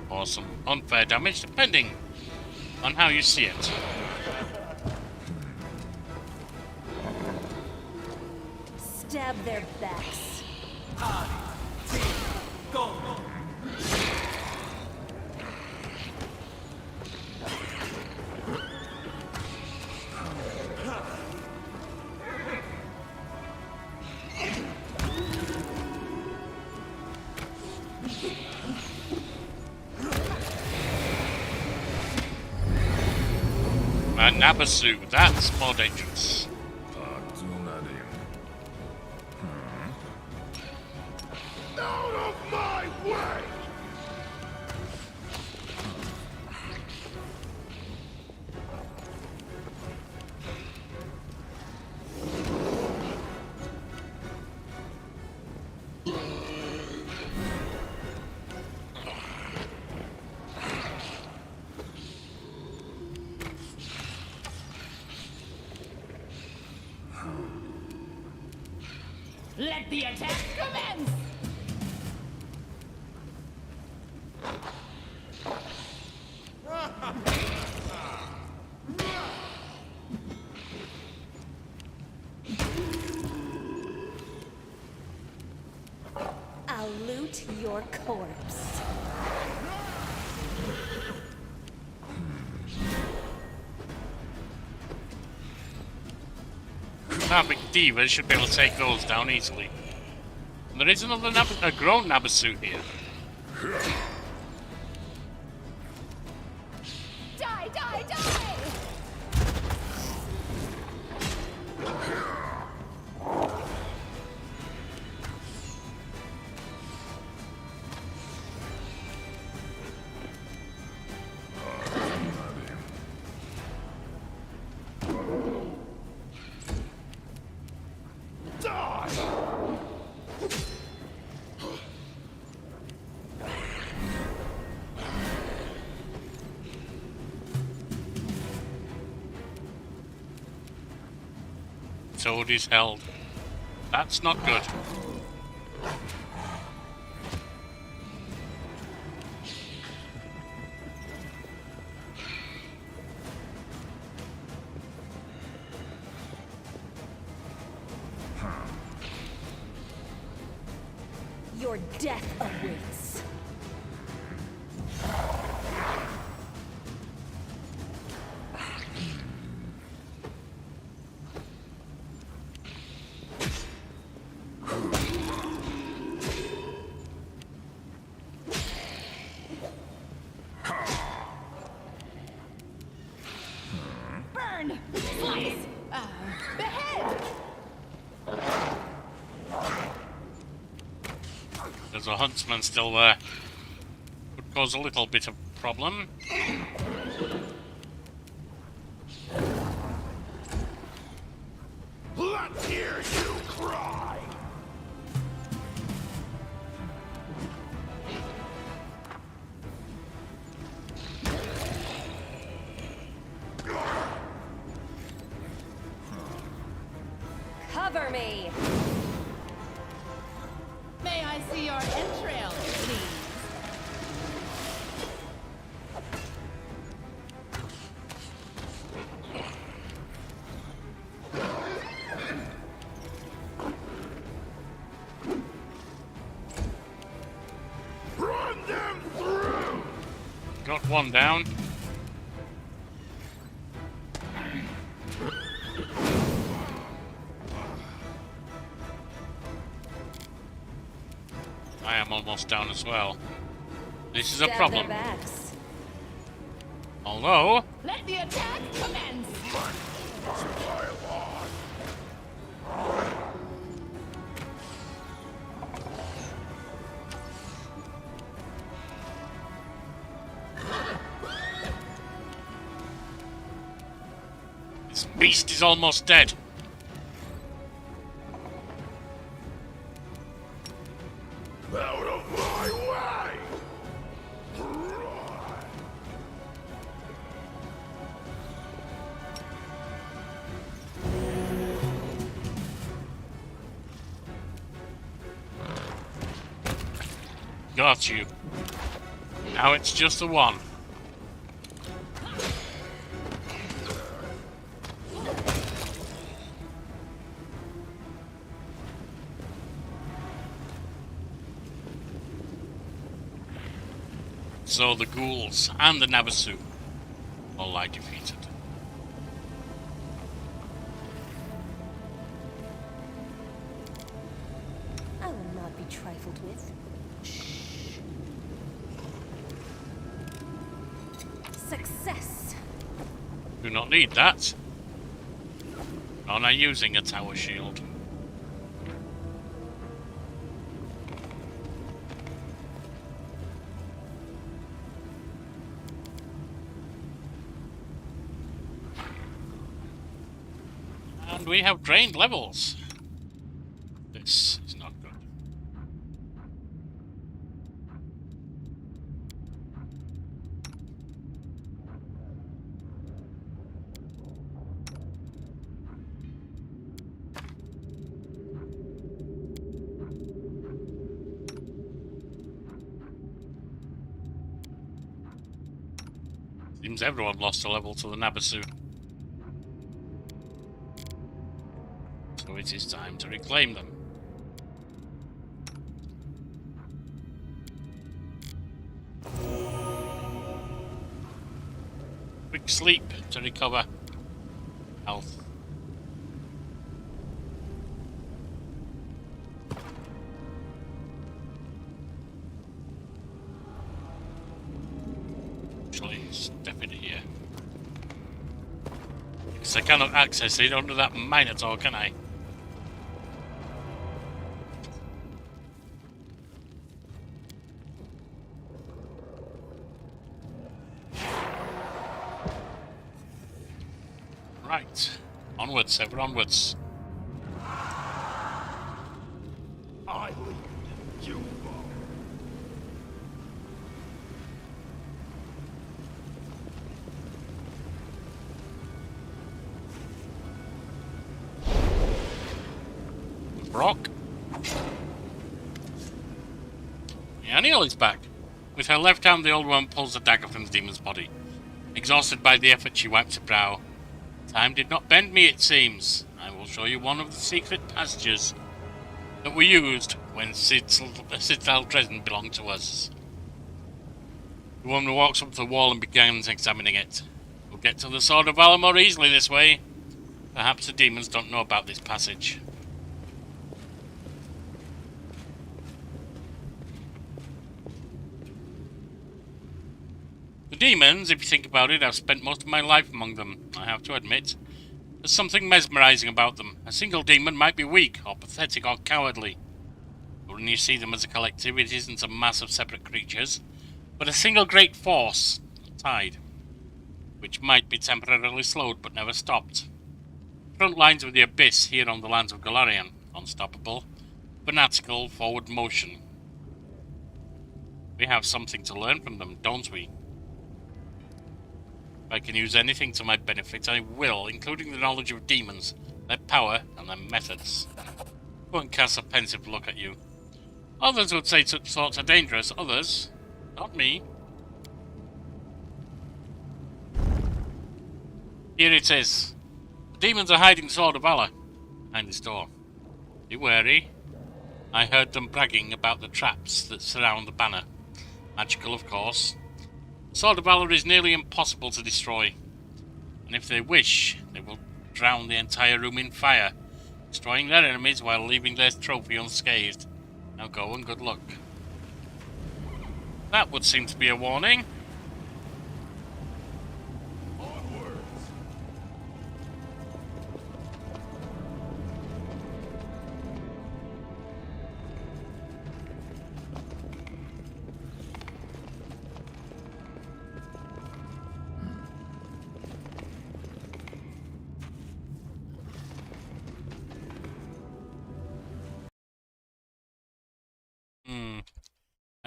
Or some unfair damage, depending on how you see it. Stab their backs. Go. A Nabasu, that's more dangerous. Out of my way! Let the attack commence! I'll loot your corpse. Big Divas should be able to take those down easily. And there is another a grown Nabasu here. Die, die, die! Toad is held. That's not good. Your death awaits. Burn! Slice! Behead! There's a huntsman still there. Could cause a little bit of problem. Let's hear you cry! Cover me! May I see your entrails, please? Run them through! Got one down. I am almost down as well. This is a Stab problem. their backs. Although, Let the attack commence! Pile on! This beast is almost dead. Out of my way! Got you. Now it's just the one. So the ghouls and the Navasu all lie defeated. I will not be trifled with. Success. Do not need that. Nor am I using a tower shield. And we have drained levels. This is not good. Seems everyone lost a level to the Navasu. So it is time to reclaim them. Quick sleep to recover health. Actually, step in here. Because I cannot access it under that Minotaur, can I? Right. Onwards, ever onwards. I lead, you follow. Brock. Yeah, Neil is back. With her left hand, the old woman pulls the dagger from the demon's body. Exhausted by the effort, she wipes her brow. Time did not bend me, it seems. I will show you one of the secret passages that were used when Citadel Drezen belonged to us. The woman walks up to the wall and begins examining it. We'll get to the Sword of Valor more easily this way. Perhaps the demons don't know about this passage. The demons, if you think about it, I've spent most of my life among them, I have to admit. There's something mesmerizing about them. A single demon might be weak, or pathetic, or cowardly. But when you see them as a collective, it isn't a mass of separate creatures, but a single great force, a tide, which might be temporarily slowed but never stopped. Front lines of the abyss here on the lands of Golarion, unstoppable, fanatical forward motion. We have something to learn from them, don't we? If I can use anything to my benefit, I will, including the knowledge of demons, their power, and their methods. Won't cast a pensive look at you. Others would say such thoughts are dangerous, others, not me. Here it is. The demons are hiding the Sword of Valor behind this door. Be wary. I heard them bragging about the traps that surround the banner. Magical, of course. The Sword of Valor is nearly impossible to destroy. And if they wish, they will drown the entire room in fire, destroying their enemies while leaving their trophy unscathed. Now go and good luck. That would seem to be a warning.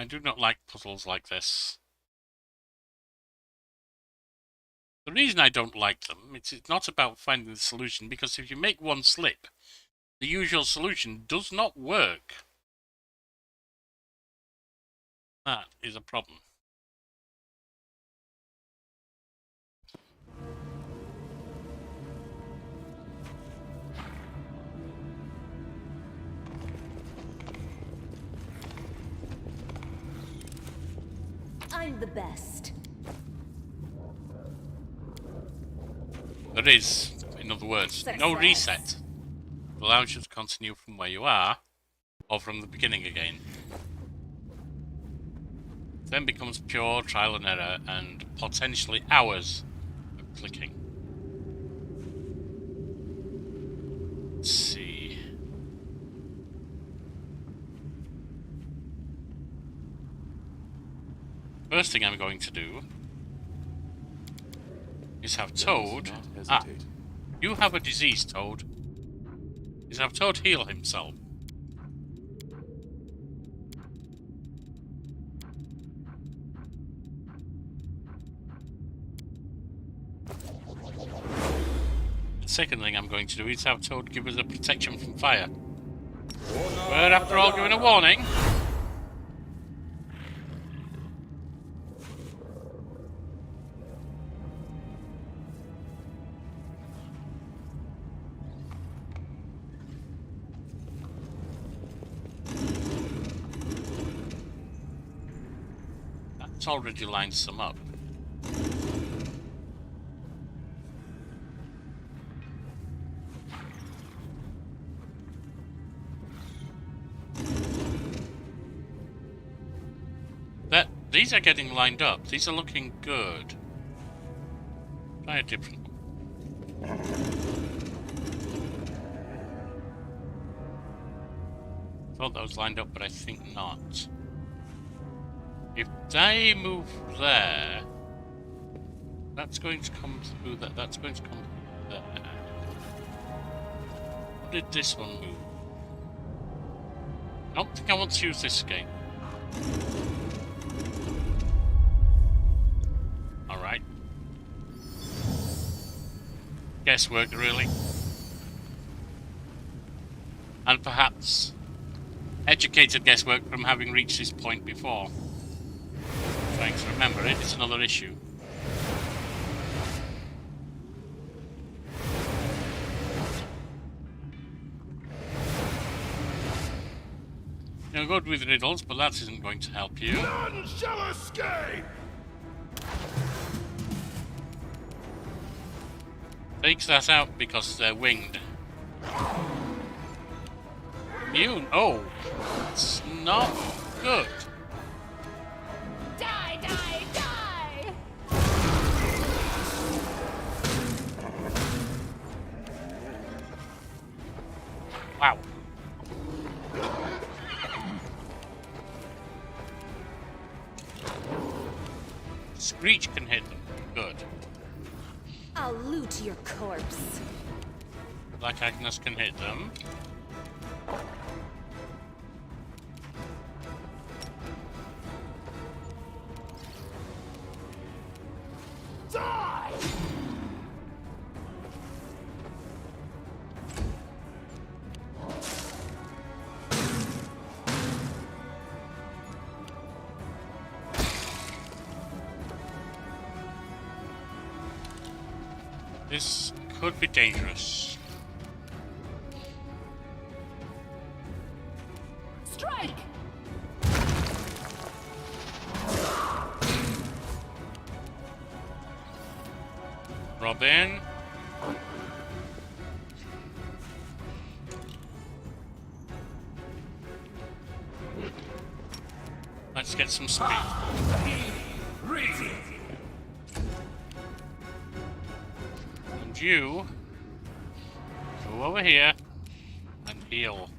do not like puzzles like this. The reason I don't like them, it's not about finding the solution, because if you make one slip, the usual solution does not work. That is a problem. I'm the best. There is, in other words, no Success. reset. It allows you to continue from where you are, or from the beginning again. It then becomes pure trial and error, and potentially hours of clicking. Let's see. First thing I'm going to do is have Toad. You have a disease, Toad. Is have Toad heal himself. The second thing I'm going to do is have Toad give us a protection from fire. But after all, giving a warning. That's already lined some up. These are getting lined up. These are looking good. Try a different one. Thought that was lined up, but I think not. If they move there, that's going to come through that. That's going to come through there. How did this one move? I don't think I want to use this game. Alright. Guesswork, really. And perhaps educated guesswork from having reached this point before. Trying to remember it, it's another issue. You're good with riddles, but that isn't going to help you. None shall escape! Takes that out because they're winged. Immune? Oh, it's not good. Die, die, die! Wow. Screech can hit them. Good. I'll loot your corpse. Black Agnes can hit them. Die! This could be dangerous. Strike! Robin. Let's get some speed. And you go over here and heal.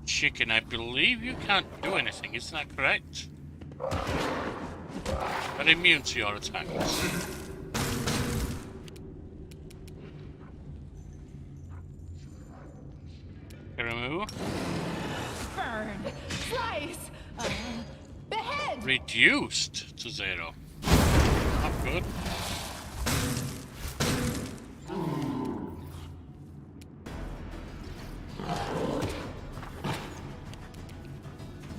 Chicken, I believe you can't do anything, isn't that correct? But immune to your attacks. Kiramu. reduced to 0. Not good.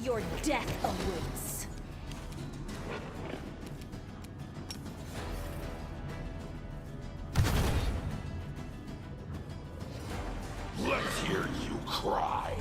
Your death awaits. Let's hear you cry.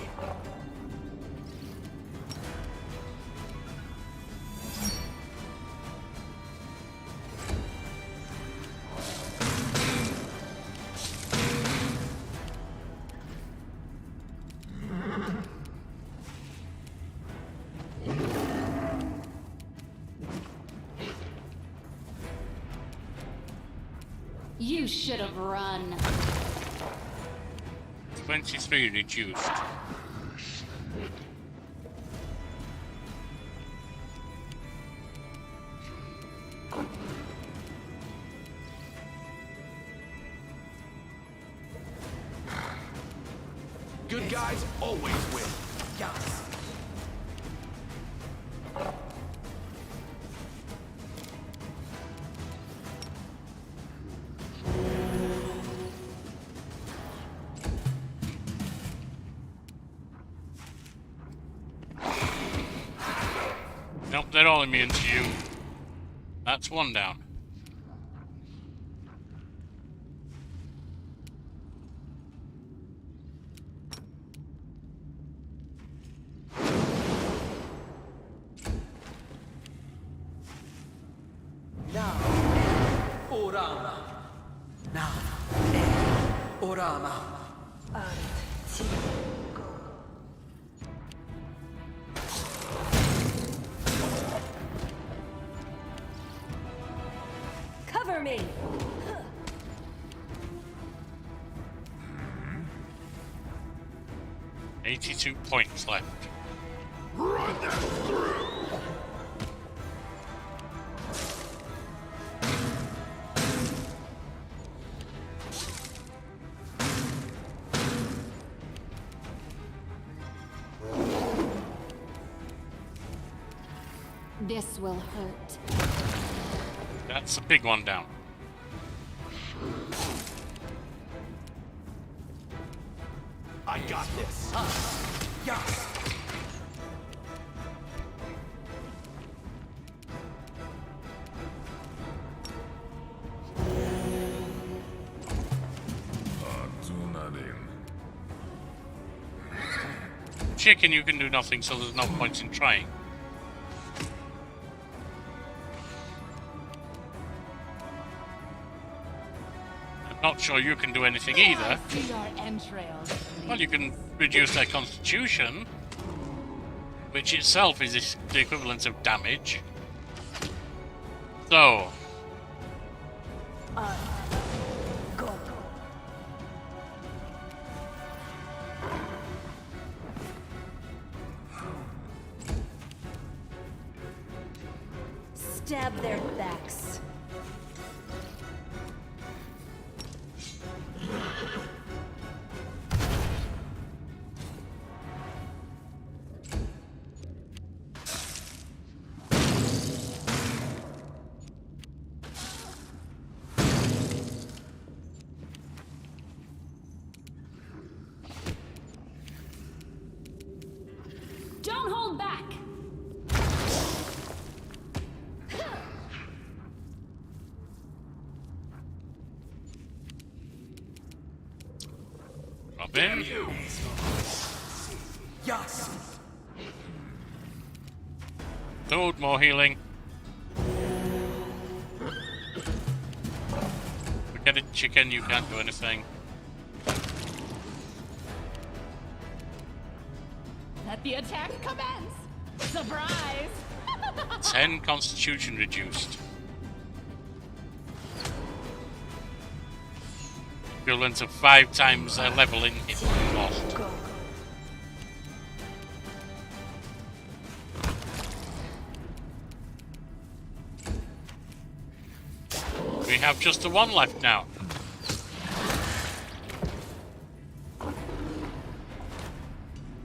You should have run. 23 reduced. Good guys always win. Yes. Nope, they're all immune to you. That's one down. Now. Orama. Now. Orama. Cover me. 82 points left. Run them through. This will hurt. That's a big one down. I got this. Yes. Chicken, you can do nothing, so there's no point in trying. I'm not sure you can do anything either. See your entrails. Well, you can reduce their constitution, which itself is the equivalent of damage. So, Stab their backs. Don't hold back. Robin, Yes. Toad, more healing. Forget it, chicken, you can't do anything. Let the attack commence. Surprise. 10 constitution reduced. Equivalent of 5 times their level in hit lost. We have just the one left now.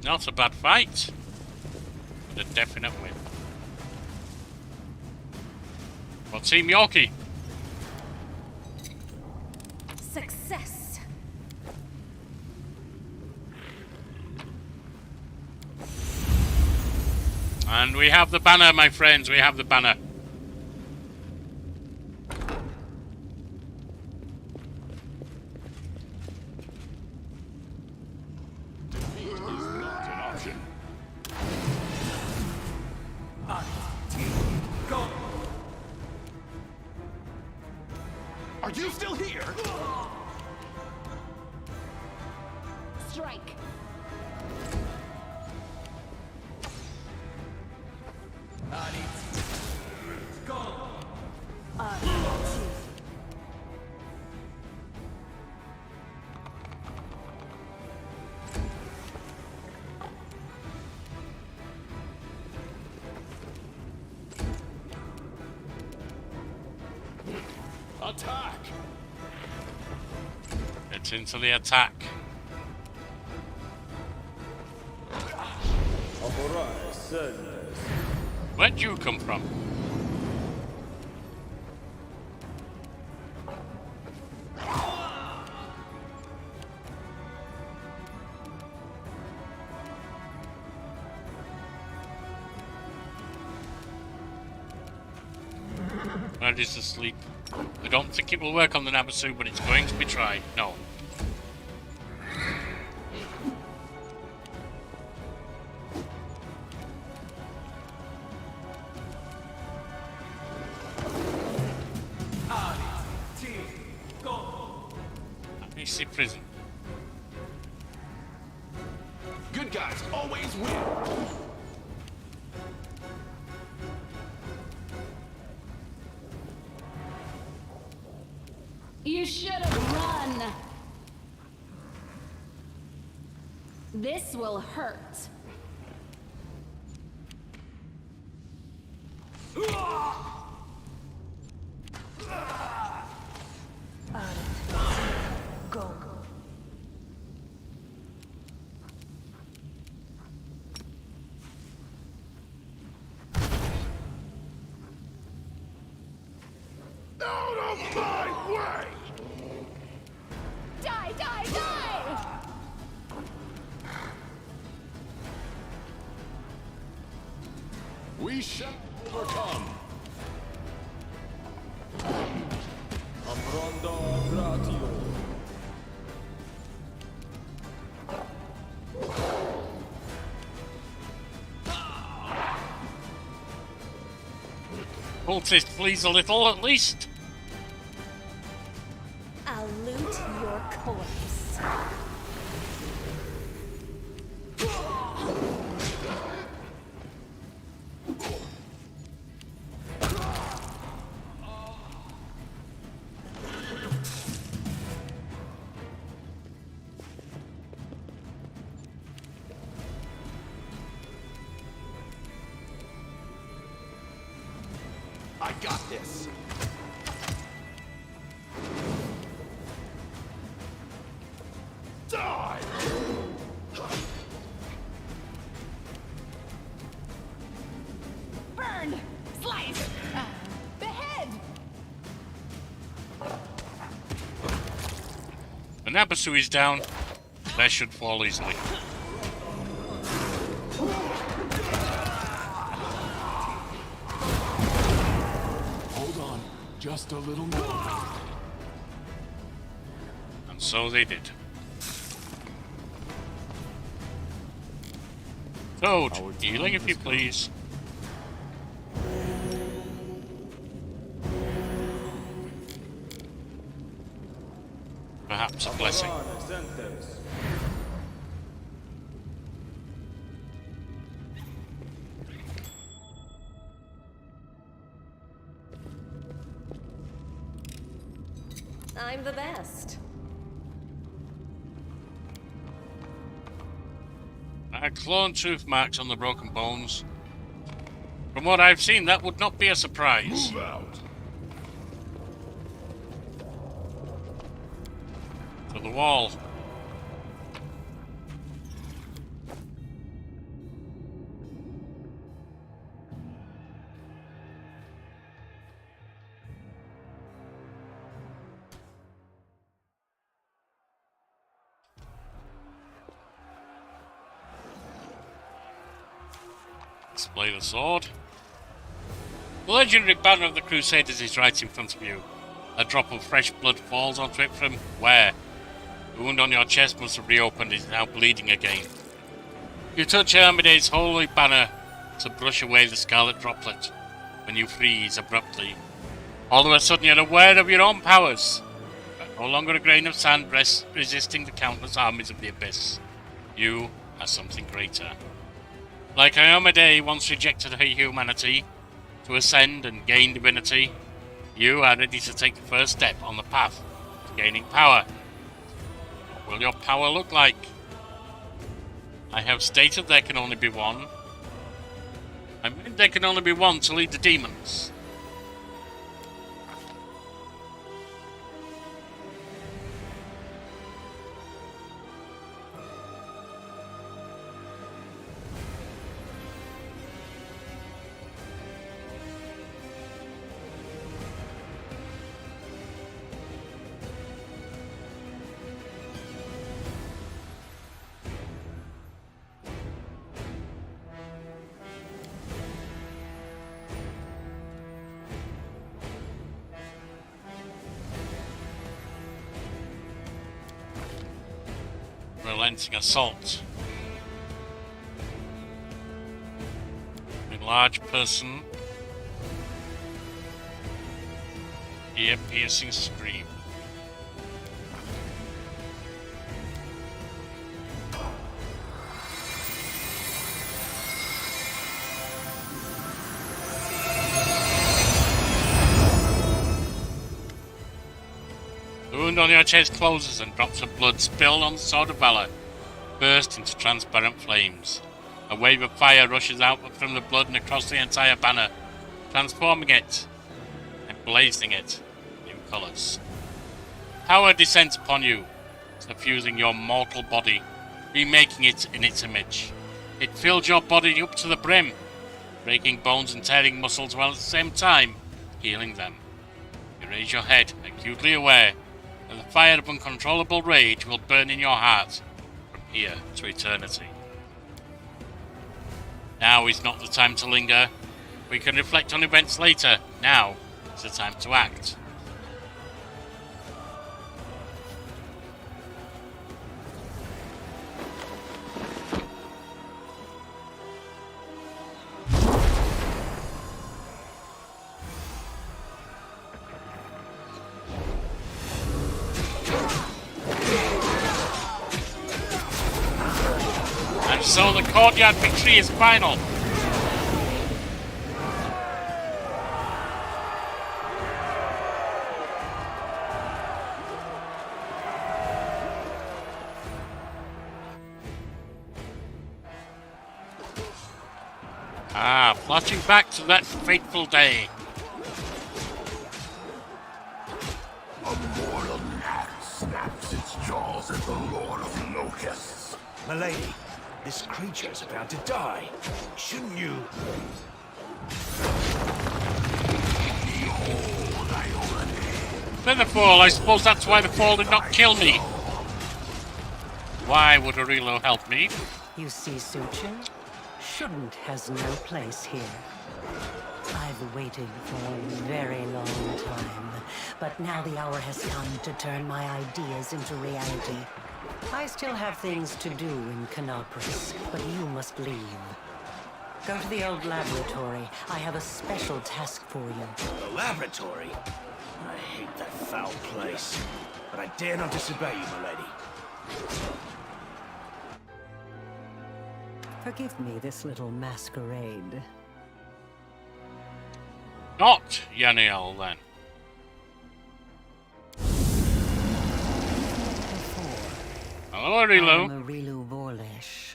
Not a bad fight, but a definite win. Well, Team Yorkie. Success. And we have the banner, my friends. We have the banner. Defeat is not an option. Go. Are you still here? Strike. Go. Attack! It's into the attack. Where'd you come from? That is asleep. I don't think it will work on the Nabasu, but it's going to be tried. No. PC prison. Good guys always win. You should have run. This will hurt. Go. Out of my way! Die, die, die! We shall overcome. Amrondo gratio. Cultist, please a little at least. I'll loot your corpse. I got this. Die! Burn! Slice! Behead! The Nabasu is down. That should fall easily. Hold on, just a little more. And so they did. Toad, healing if you please. Perhaps a blessing. I'm the best. Clone tooth marks on the broken bones. From what I've seen, that would not be a surprise. Move out! To the wall. Display the sword. The legendary banner of the Crusaders is right in front of you. A drop of fresh blood falls onto it from where? The wound on your chest must have reopened and is now bleeding again. You touch Hermida's holy banner to brush away the scarlet droplet when you freeze abruptly. All of a sudden you're aware of your own powers. No longer a grain of sand resisting the countless armies of the abyss. You are something greater. Like Iomedae once rejected her humanity to ascend and gain divinity, you are ready to take the first step on the path to gaining power. What will your power look like? I have stated there can only be one. I mean there can only be one to lead the demons. Relenting assault. Enlarge person. Ear piercing scream. The wound on your chest closes and drops of blood spilled on the Sword of Valor burst into transparent flames. A wave of fire rushes out from the blood and across the entire banner, transforming it and blazing it in new colours. Power descends upon you, suffusing your mortal body, remaking it in its image. It fills your body up to the brim, breaking bones and tearing muscles while at the same time healing them. You raise your head, acutely aware that the fire of uncontrollable rage will burn in your heart from here to eternity. Now is not the time to linger. We can reflect on events later. Now is the time to act. And so the courtyard victory is final. Flashing back to that fateful day. A mortal gnat snaps its jaws at the Lord of Locusts. Milady, this creature's about to die. Shouldn't you? Behold, Iomedae. Then the fall, I suppose that's why the fall did not kill me. Why would Aurelio help me? You see, Suchin? Shouldn't has no place here. I've waited for a very long time, but now the hour has come to turn my ideas into reality. I still have things to do in Canopus, but you must leave. Go to the old laboratory. I have a special task for you. The laboratory? I hate that foul place. But I dare not disobey you, milady. Forgive me this little masquerade. Not Yaniel, then. Hello, Aurelio. I'm Aurelio Vorlesh,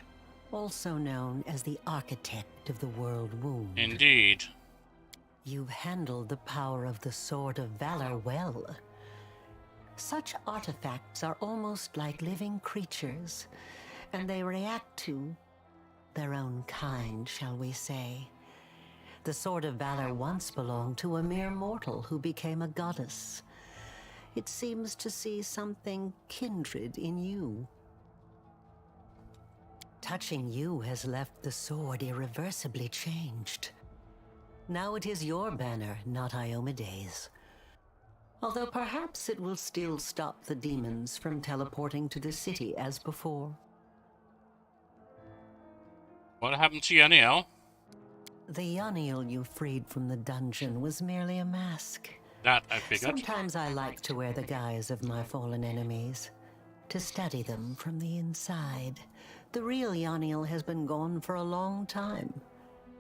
also known as the Architect of the World Wound. Indeed. You've handled the power of the Sword of Valor well. Such artifacts are almost like living creatures, and they react to their own kind, shall we say. The Sword of Valor once belonged to a mere mortal who became a goddess. It seems to see something kindred in you. Touching you has left the sword irreversibly changed. Now it is your banner, not Iomede's. Although perhaps it will still stop the demons from teleporting to the city as before. What happened to you anyhow? The Yoniel you freed from the dungeon was merely a mask. That I figured. Sometimes I like to wear the guise of my fallen enemies, to study them from the inside. The real Yoniel has been gone for a long time,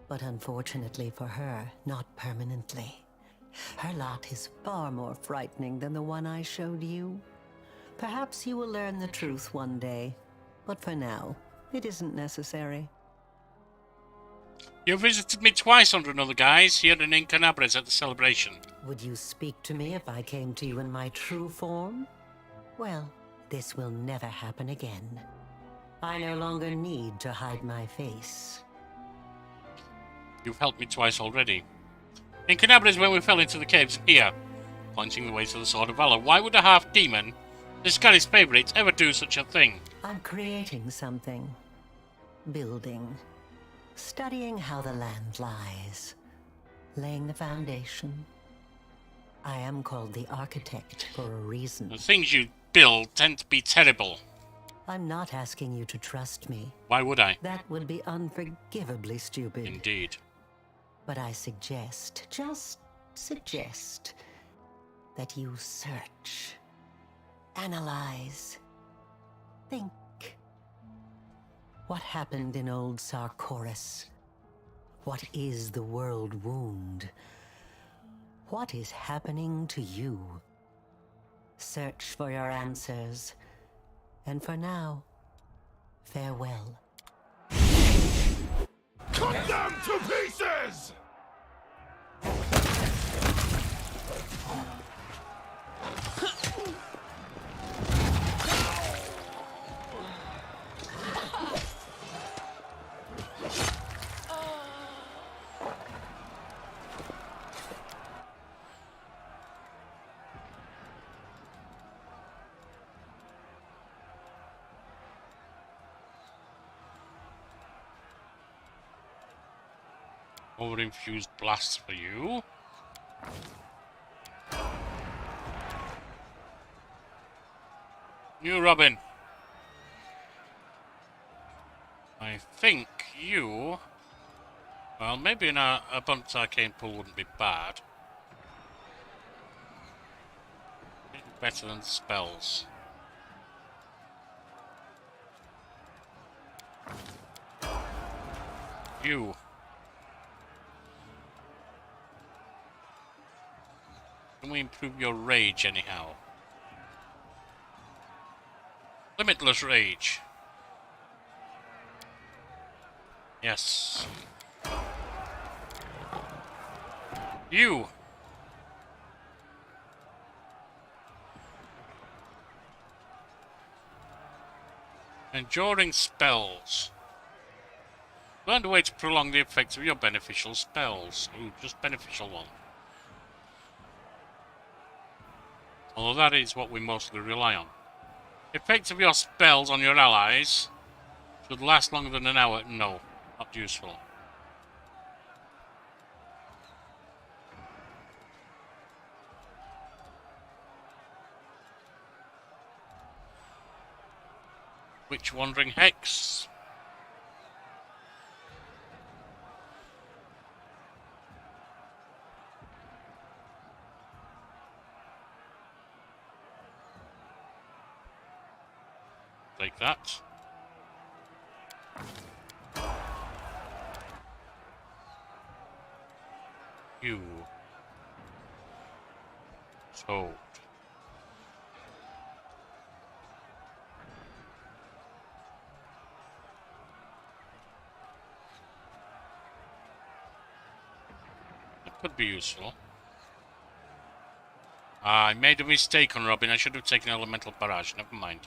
but unfortunately for her, not permanently. Her lot is far more frightening than the one I showed you. Perhaps you will learn the truth one day, but for now, it isn't necessary. You visited me twice under another guise, here in Incanabres at the celebration. Would you speak to me if I came to you in my true form? Well, this will never happen again. I no longer need to hide my face. You've helped me twice already. In Canabras when we fell into the caves here, pointing the way to the Sword of Valor. Why would a half-demon, this guy's favourite, ever do such a thing? I'm creating something. Building. Studying how the land lies. Laying the foundation. I am called the Architect for a reason. The things you build tend to be terrible. I'm not asking you to trust me. Why would I? That would be unforgivably stupid. Indeed. But I suggest, just suggest, that you search, analyze, think. What happened in old Sarkoris? What is the world wound? What is happening to you? Search for your answers. And for now, farewell. Cut them to pieces! Over-infused blasts for you. You, Robin. I think you... Well, maybe an abundant arcane pool wouldn't be bad. Better than spells. You. Can we improve your rage anyhow? Limitless rage. Yes. You. Enduring spells. Learn a way to prolong the effects of your beneficial spells. Ooh, just beneficial one. Although that is what we mostly rely on. Effects of your spells on your allies should last longer than an hour. No, not useful. Which Wandering Hex? Like that. You. Sold. That could be useful. I made a mistake on Robin. I should have taken Elemental Barrage. Never mind.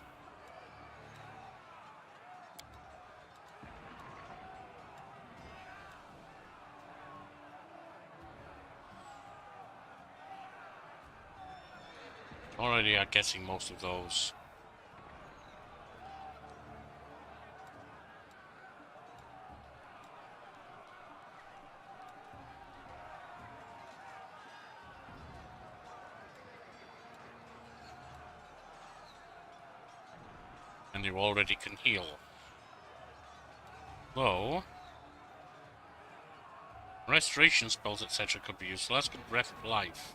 Already are getting most of those. And you already can heal. Though... restoration spells, etc. could be useful. Let's get Breath of Life.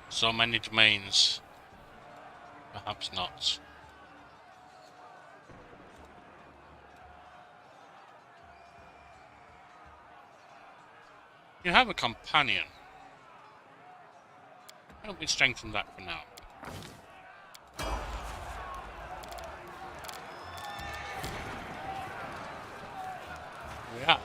So many domains. Perhaps not. You have a companion. Why don't we strengthen that for now? Yeah.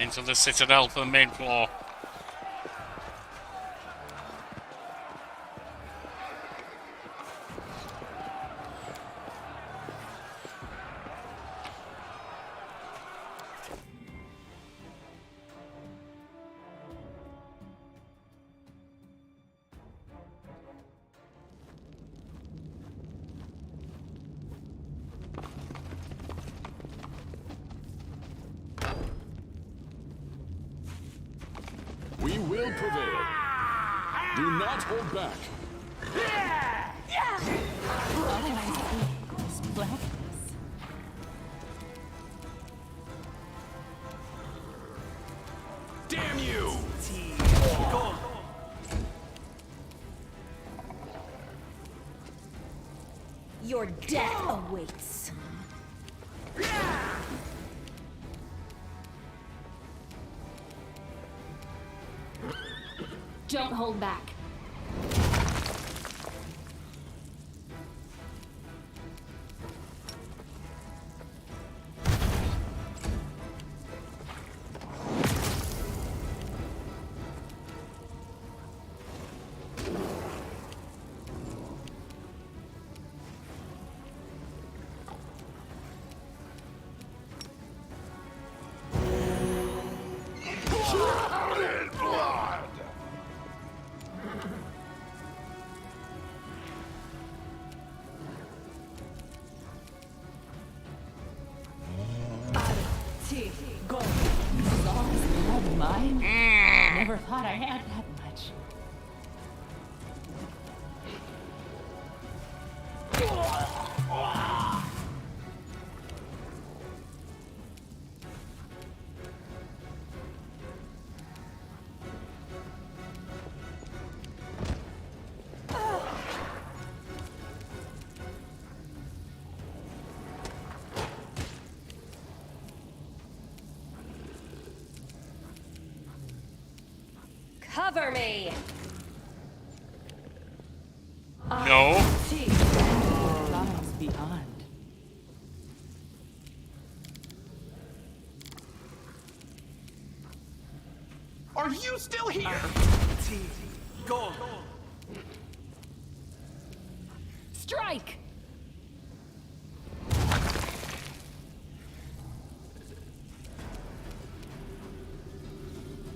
Into the citadel for the main floor. We will prevail. Do not hold back. All I see is blackness. Damn you! Go. Your death awaits. Don't hold back. Shrouded blood! Go. Lost blood mine? Never thought I had that much. Cover me! No. Lies beyond. Are you still here? Go. Strike!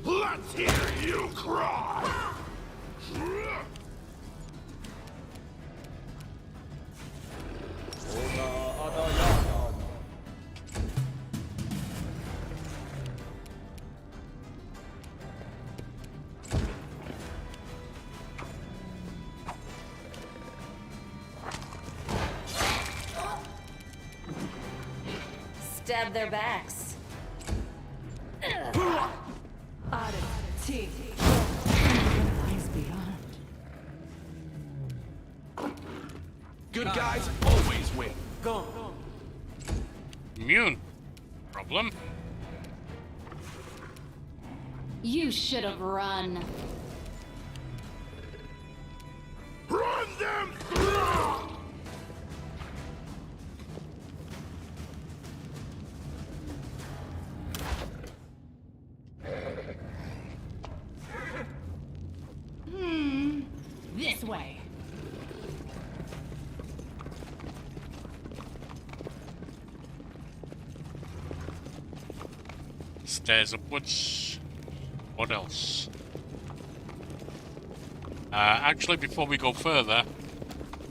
Let's hear you cry! Stab their backs. Lies beyond. Good guys always win. Go. Immune. Problem? You should have run. Run them through! Stairs upwards. What else? Actually, before we go further,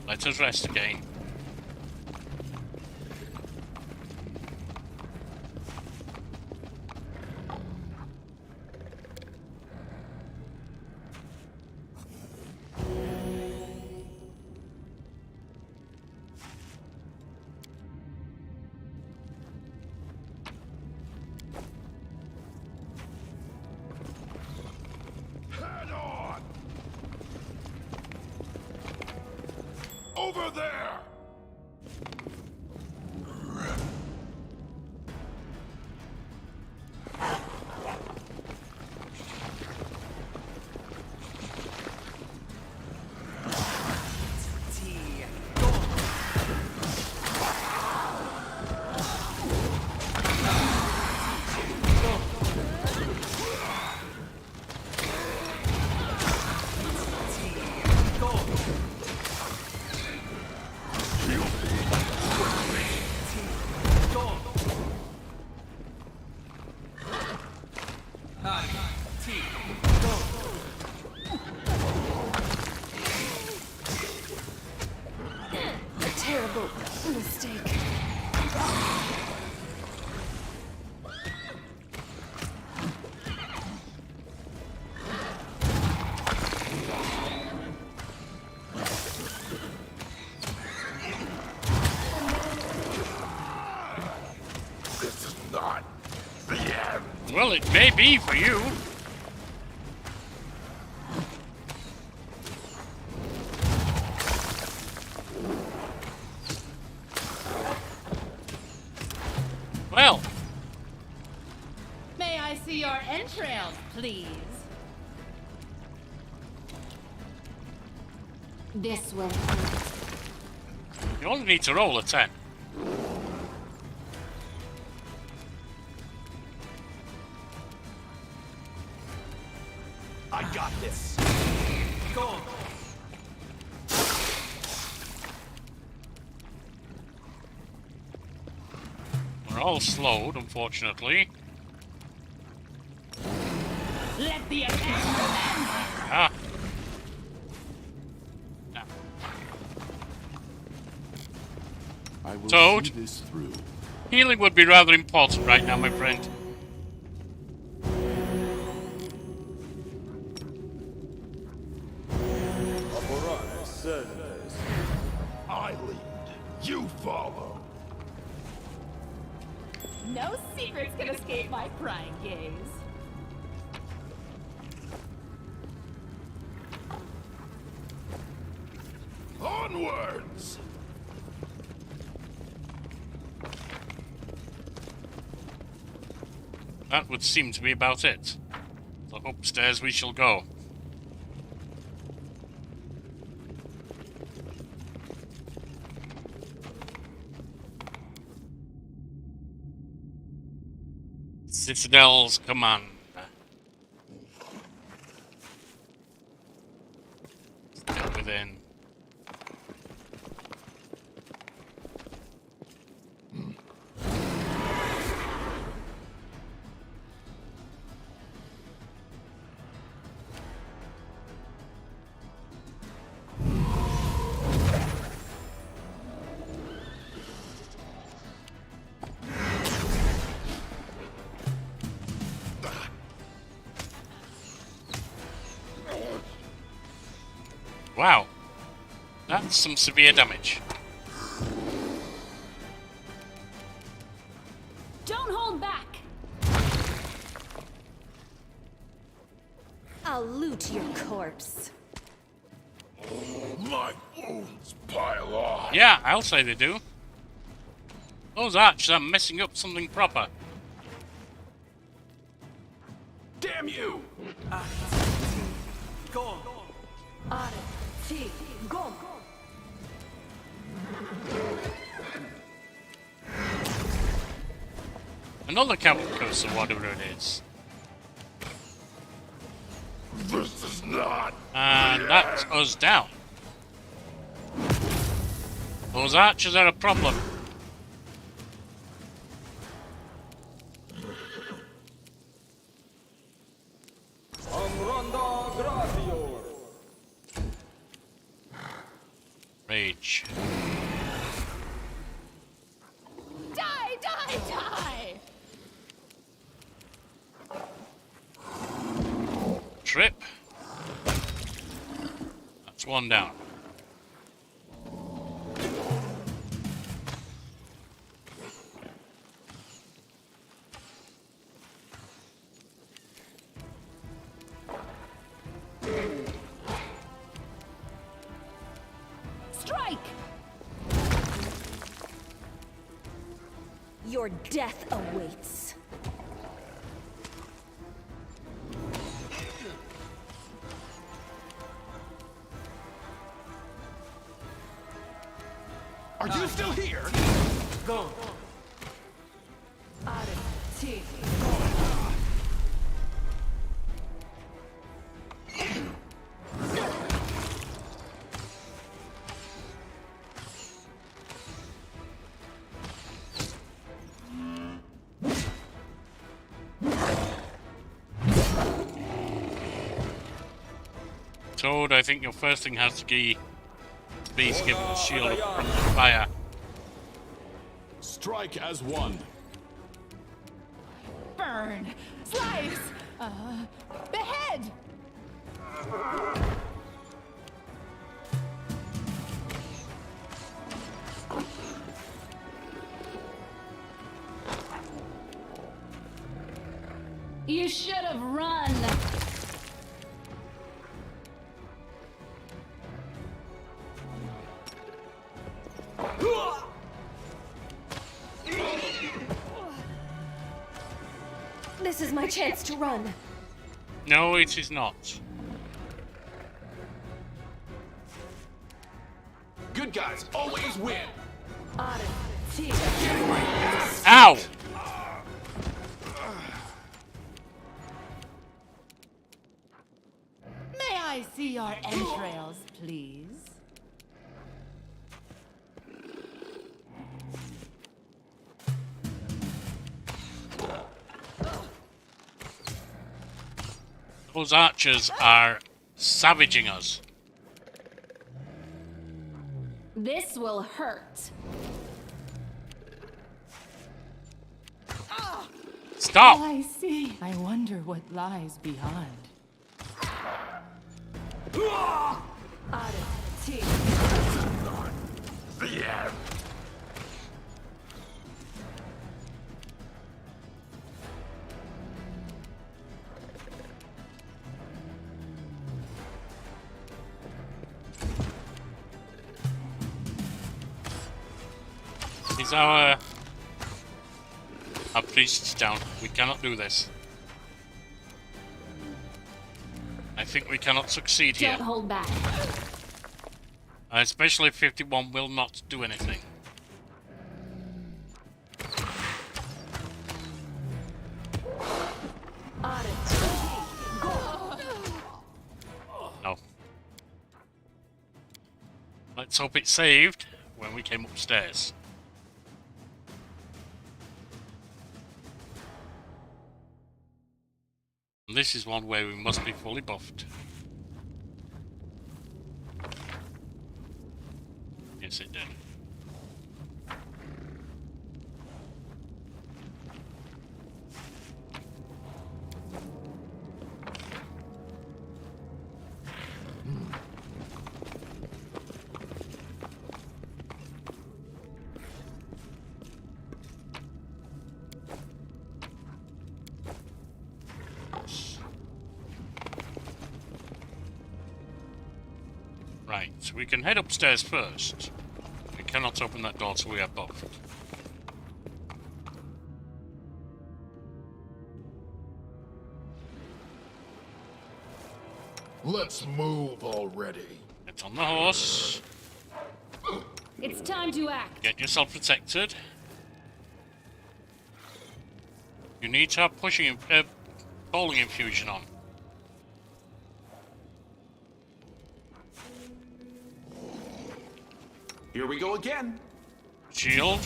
let us rest again. Head on! Over there! T. Go. Go. Go. I. T. Go. A terrible mistake. This is not the end. Well, it may be for you. Well, May I see your entrails, please? This way. you only need to roll a 10. I got this. Go. We're all slowed, unfortunately. Let the attack commence! Ah. Now, I will Toad. see this through. healing would be rather important right now, my friend. I lead. You follow. No secrets can escape my prying gaze. Onwards! That would seem to be about it. So upstairs we shall go. Citadel's command. Step within. Wow, that's some severe damage. Don't hold back! I'll loot your corpse. My wounds pile on. Yeah, I'll say they do. Those archers are messing up something proper. Damn you! Go. T. Go. Another camel curse or whatever it is. This is not. And that's us down. Those archers are a problem. rage. Die, die, die! Trip. That's one down. Strike! Your death awaits. Are you still here? Go. Toad, I think your first thing has to be to give the shield from the fire. Strike as one. Burn! Slice! Behead! You should have run! This is my chance to run. No, it is not. Good guys always win. Ow! May I see your entrails, please? Those archers are savaging us. This will hurt. Stop! I see. I wonder what lies beyond. The end. Is our priests down? We cannot do this. I think we cannot succeed here. Don't hold back. Especially if 51 will not do anything. No. Let's hope it's saved when we came upstairs. And this is one where we must be fully buffed. Yes, it did. Right, so we can head upstairs first. We cannot open that door till we are buffed. Let's move already. Get on the horse. It's time to act. Get yourself protected. You need to have bowling infusion on. Here we go again. Shield.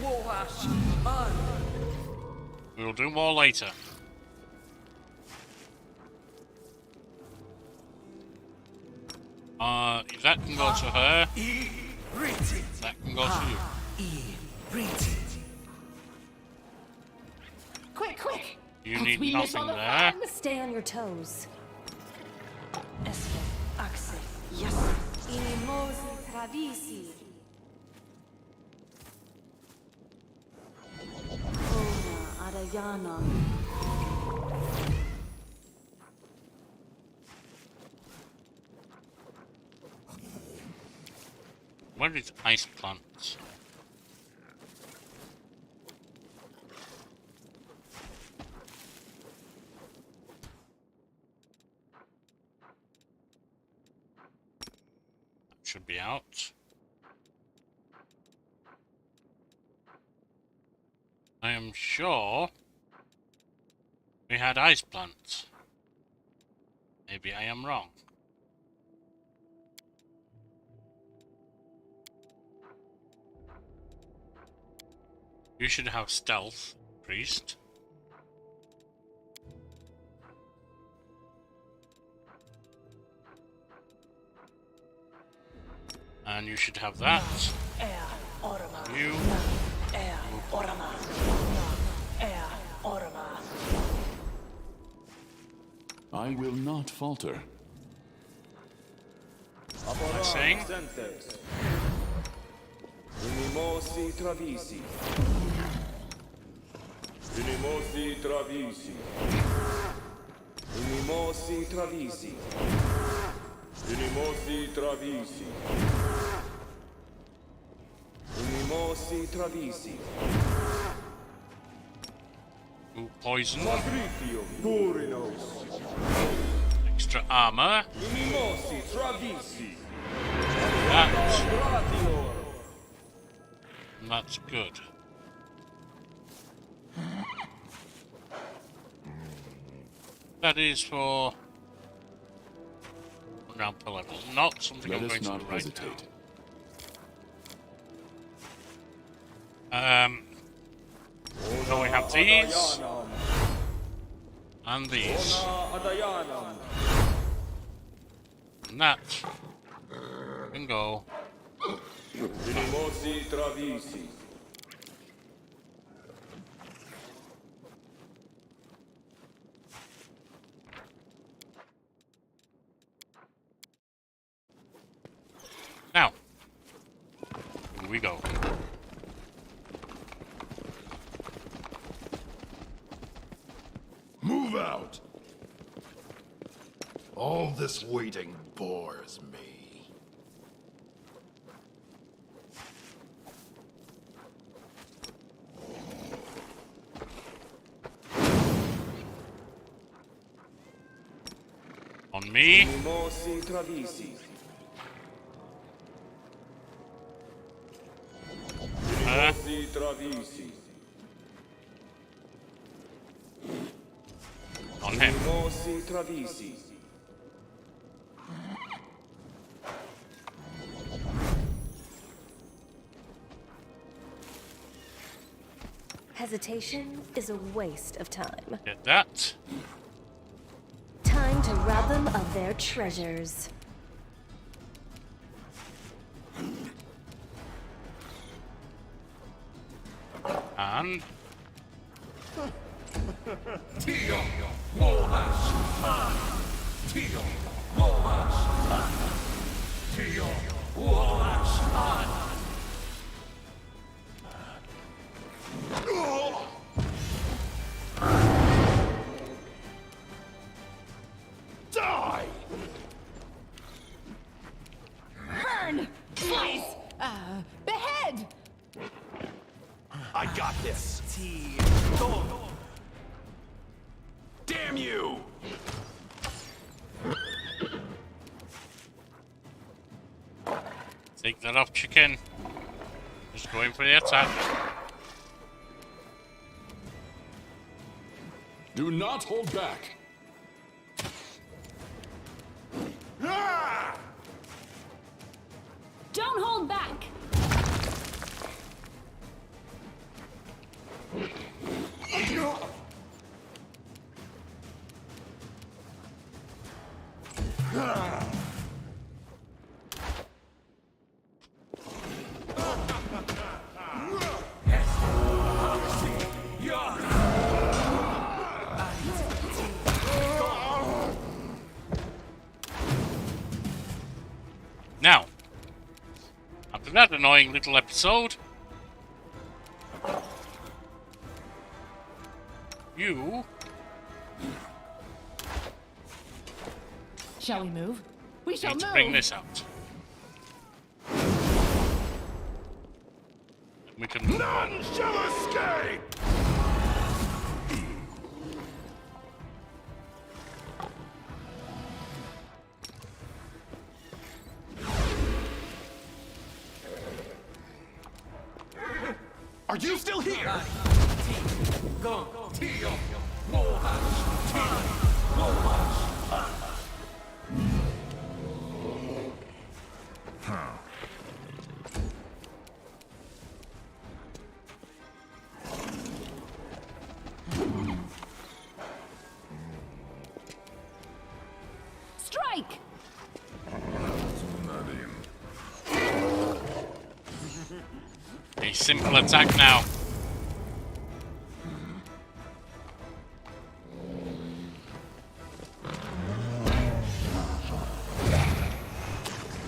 Warwash on. We will do more later. That can go to her. That can go to you. Quick, quick! You Else need we miss all nothing the there. fun. Stay on your toes. Yes. Inimosi travisi. Ona adayana. Where is ice plants? Should be out. I am sure we had ice plants. Maybe I am wrong. You should have stealth, priest. And you should have that. You. I will not falter. I sing. Unimosi travisi. Unimosi travisi. Unimosi travisi. Unimosi travisi. Unimosi travisi. Ooh, poison. Patritio Durinos. Extra armor. Unimosi travisi. That. Gratior. And that's good. That is for round per level, not something Let I'm us going to not do right hesitate. now. So we have these and these, and that can go. Unimosi travisi. Now, here we go. Move out! All this waiting bores me. On me. Unimosi travisi. Unimosi travisi. On him. Unimosi travisi. Hesitation is a waste of time. Get that. Time to rob them of their treasures. And Tio Mohash! Tio Mohash! Tio Mohash! Die! Burn! Slice! Behead! I got this. Damn you! take that off, chicken. Just going for the attack. Do not hold back. Don't hold back! that annoying little episode. You... Shall we move? We shall need to move. bring this out. We can move on. None shall escape! Are you still here? Go. Strike! A simple attack now.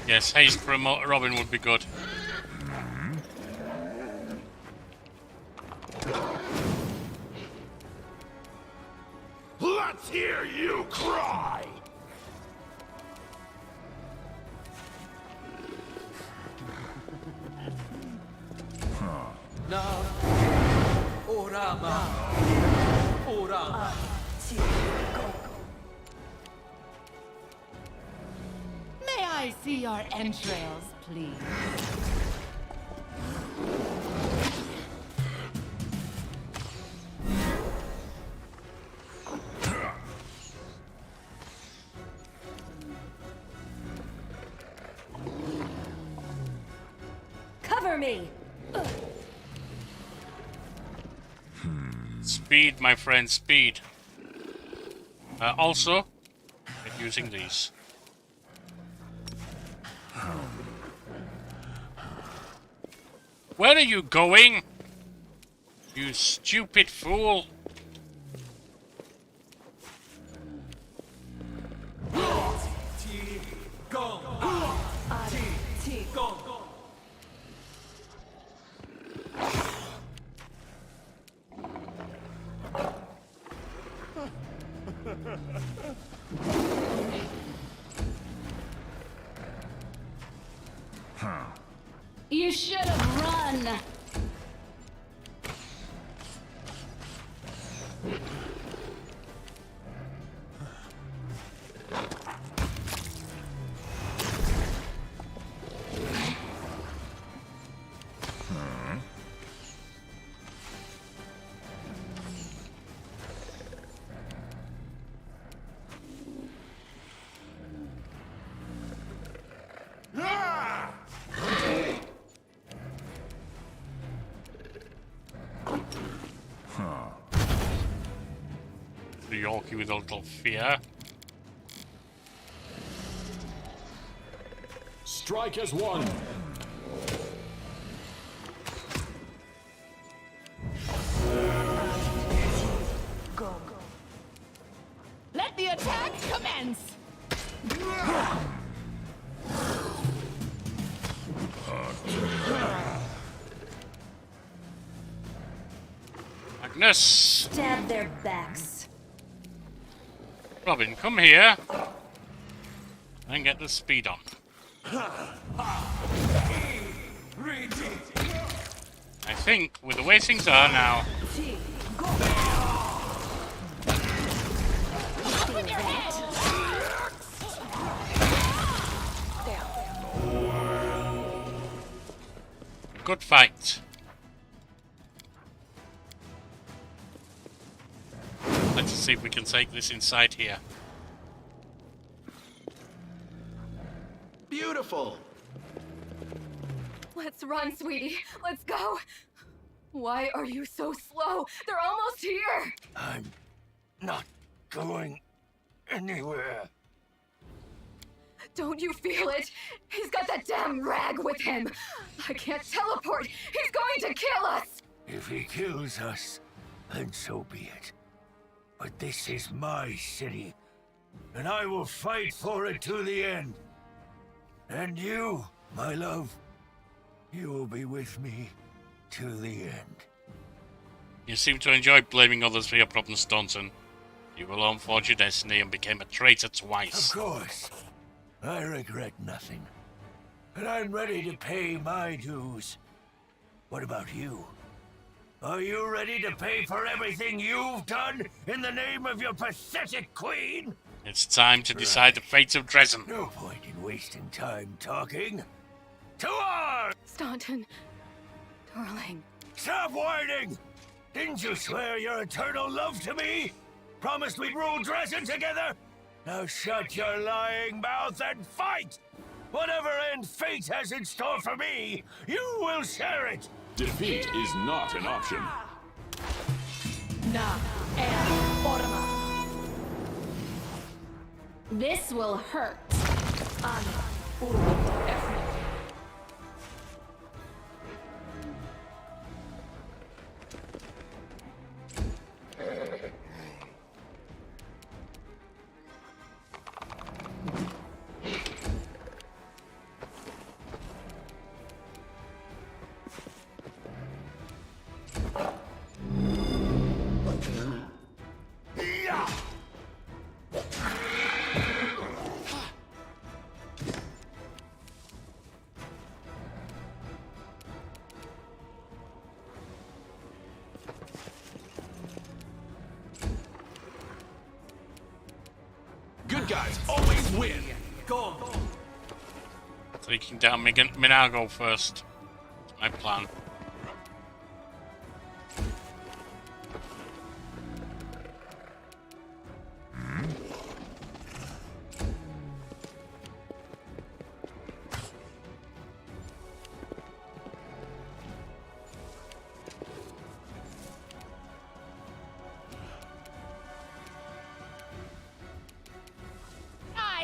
Yes, haste for a Robin would be good. Let's hear you cry! Now. Orama. Orama. May I see your entrails, please? Cover me! Speed, my friend, speed. Also, get using these. Where are you going? You stupid fool! You should have run! The Yorkie with a little fear. Strike as one. Let the attack commence! Agnes! Stab their backs. Robin, come here. And get the speed on. I think, with the way things are now... Good fight. Let's see if we can take this inside here. Beautiful. Let's run, sweetie. Let's go. Why are you so slow? They're almost here. I'm not going anywhere. Don't you feel it? He's got that damn rag with him. I can't teleport. He's going to kill us. If he kills us, then so be it. But this is my city, and I will fight for it to the end. And you, my love, You will be with me to the end. You seem to enjoy blaming others for your problems, Staunton. You alone forged your destiny and became a traitor twice. Of course. I regret nothing. And I'm ready to pay my dues. What about you? Are you ready to pay for everything you've done in the name of your pathetic queen? It's time to decide the fate of Drezen. No point in wasting time talking. To arms! Staunton, darling. Stop whining! Didn't you swear your eternal love to me? Promised we'd rule Drezen together? Now shut your lying mouth and fight! Whatever end fate has in store for me, you will share it! Defeat is not an option. Na and Orma. This will hurt. An Urma. Good guys always win. Go. Taking down Minago first. That's my plan.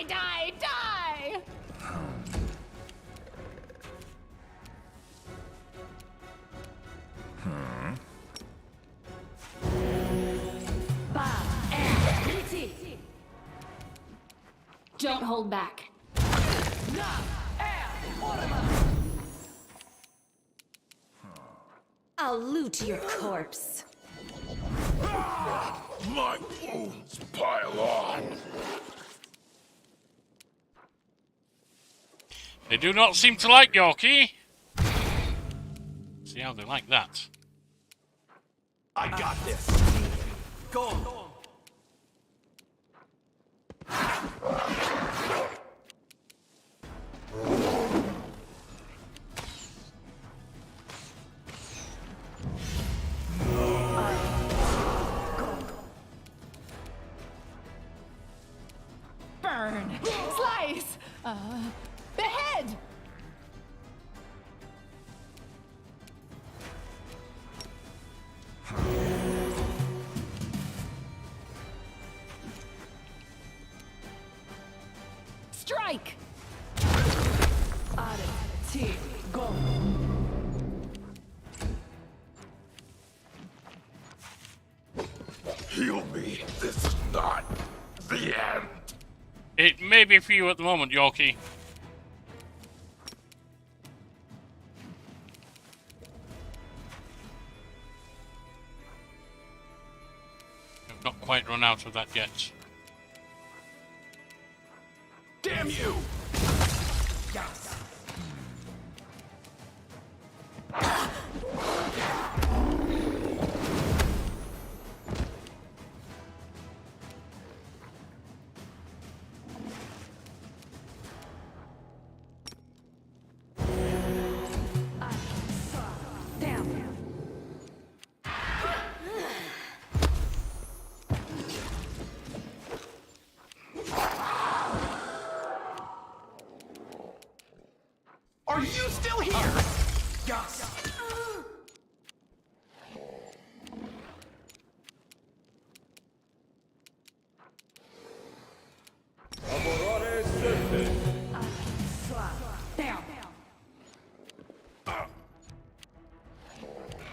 Die! Don't hold back. I'll loot your corpse. My wounds pile on. They do not seem to like Yorkie. See how they like that. I got this. Go. Burn! Slice! Behead! Strike! Go! Heal me. This is not the end. It may be for you at the moment, Yorkie. I've not quite run out of that yet. Damn you! Are you still here? Yes.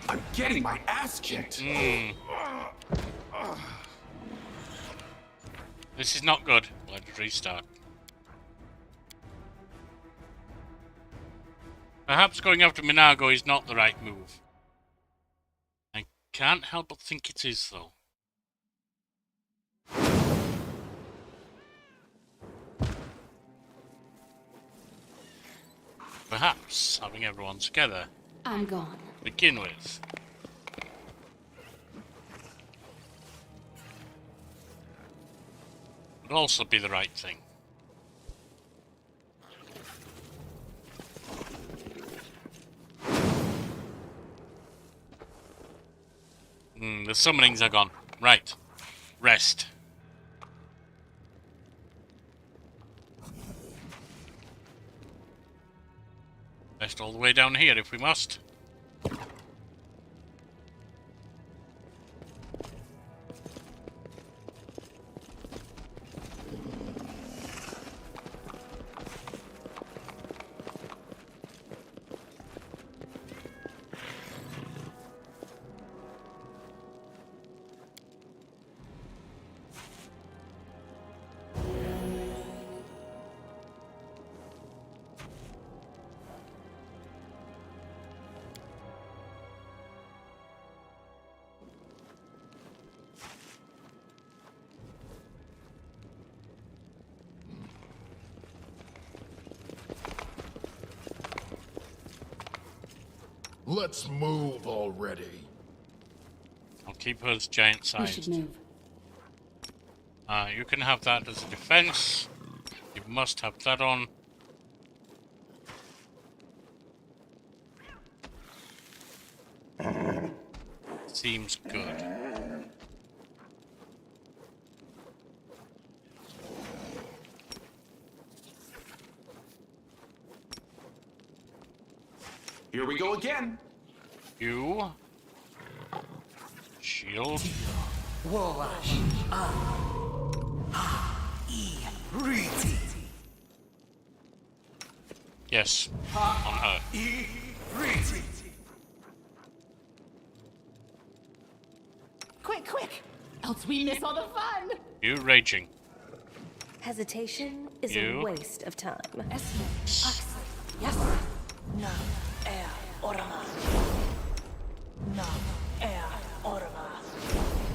I'm getting my ass kicked. This is not good. Let's restart. Perhaps going after Minago is not the right move. I can't help but think it is, though. Perhaps having everyone together I'm gone. to begin with. Would also be the right thing. The summonings are gone. Right. Rest. Rest all the way down here if we must. Let's move already. I'll keep her as giant We should sized. move. You can have that as a defense. You must have that on. Seems good. Here we go again. You. Shield. Wowash. Riti. Yes. On her. Riti. Quick, quick! Else we miss all the fun! You raging. Hesitation is You. a waste of time. Yes. Nam air orama. Nam air orama.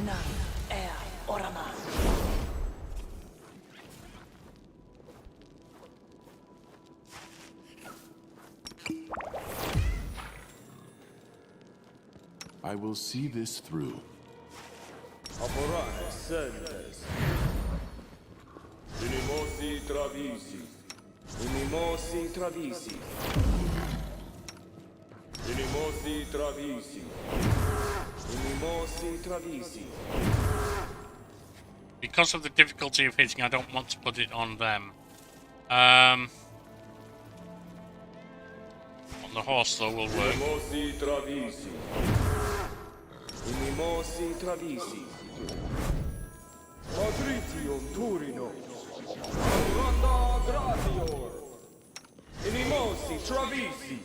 Nam air orama. I will see this through. Apporare sentes. Unimosi travisi. Unimosi travisi. Unimosi travisi. Unimosi travisi. Because of the difficulty of hitting, I don't want to put it on them. On the horse, though, will work. Unimosi travisi. Unimosi travisi. Patritium Turino. Ronda Gratior. Unimosi travisi.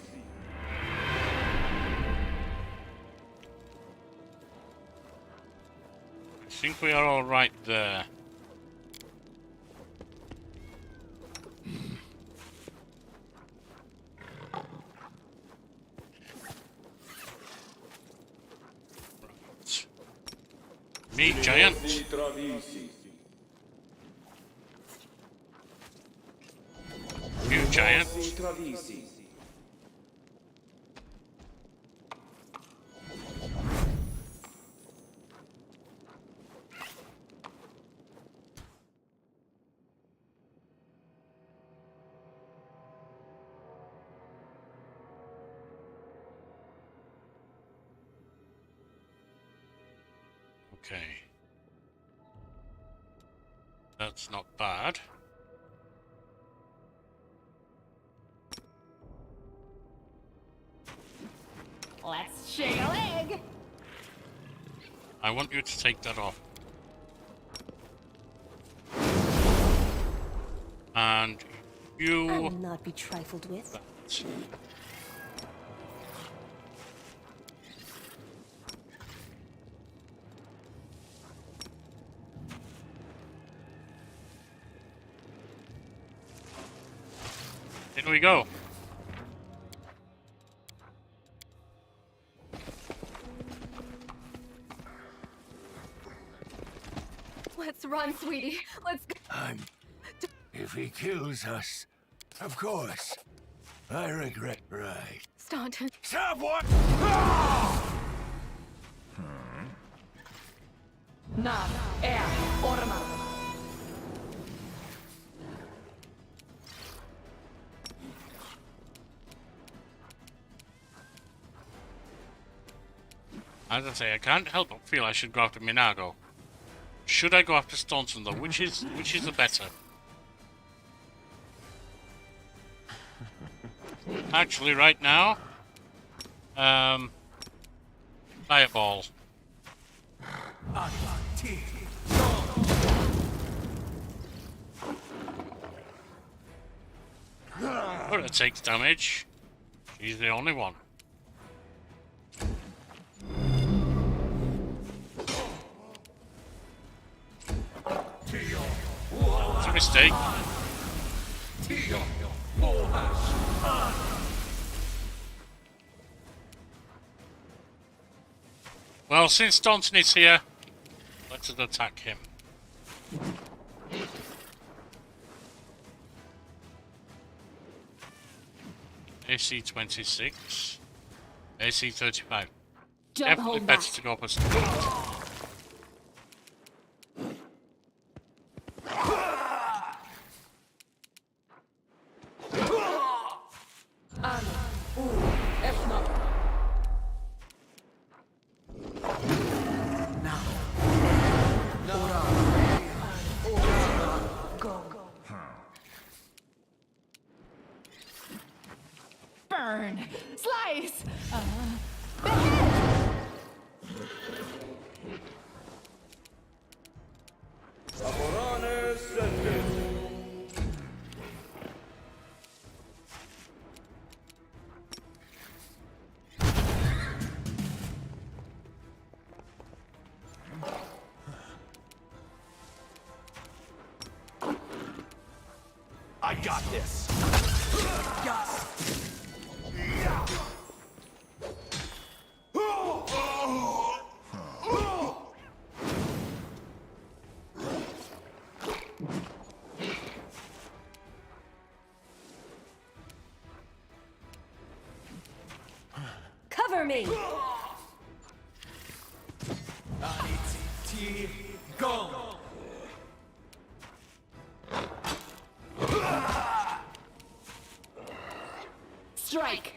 I think we are all right there. Right. Me, giant. Unimosi travisi. You, giant. Unimosi travisi. Okay. That's not bad. Let's shake a leg! I want you to take that off. And I you... will not be trifled with. That. In we go. Let's run, sweetie. Let's go. If he kills us, of course. I regret, right? Staunton. Stop what? Nav, air, orma. As I say, I can't help but feel I should go after Minago. Should I go after Staunton though? Which is the better? Actually, right now, Fireball. But it takes damage. She's the only one. It's a mistake. Well, since Staunton is here, let's attack him. AC 26, AC 35. Definitely better to go for Staunton. Burn! Slice! I got this. Cover me! Strike!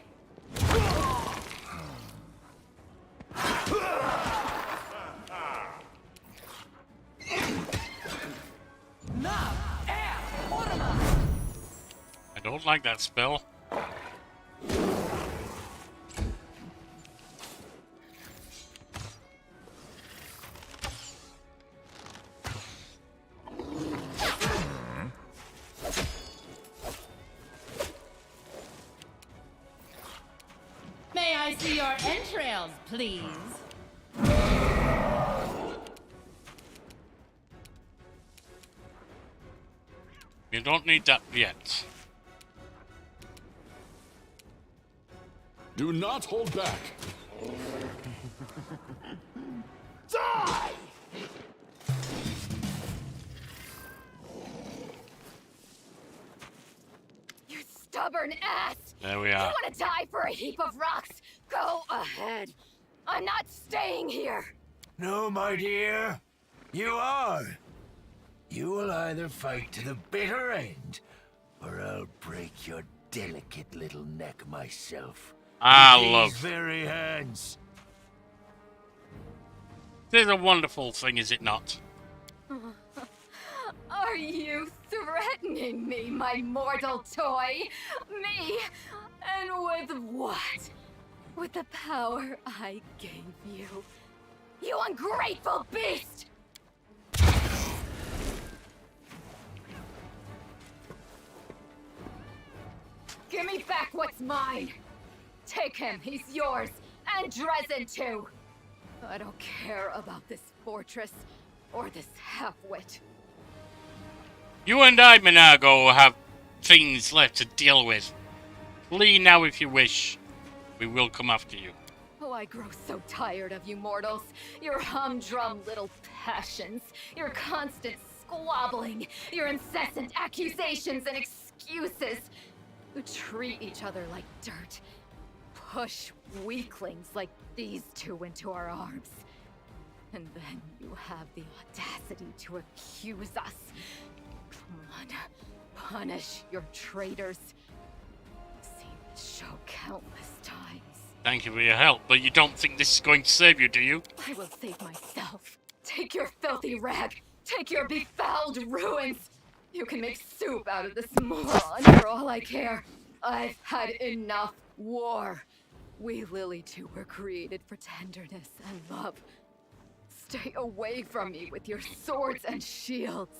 I don't like that spell. May I see your entrails, please? You don't need that yet. Do not hold back. Die! You stubborn ass! There we You are. want to die for a heap of rocks? Go ahead. I'm not staying here. No, my dear. You are. You will either fight to the bitter end, or I'll break your delicate little neck myself. I With love. these very hands. This is a wonderful thing, is it not? Are you threatening me, my mortal toy? Me? And with what? With the power I gave you. You ungrateful beast! Give me back what's mine! Take him, he's yours, and Drezen too! I don't care about this fortress, or this half-wit. You and I, Minago, have things left to deal with. Flee now if you wish. We will come after you. Why I grow so tired of you mortals. Your humdrum little passions, your constant squabbling, your incessant accusations and excuses. You treat each other like dirt. Push weaklings like these two into our arms. And then you have the audacity to accuse us. Come on, punish your traitors. I've seen this show countless times. Thank you for your help, but you don't think this is going to save you, do you? I will save myself. Take your filthy rag. Take your befouled ruins. You can make soup out of this moron for all I care. I've had enough war. We Lily two were created for tenderness and love. Stay away from me with your swords and shields.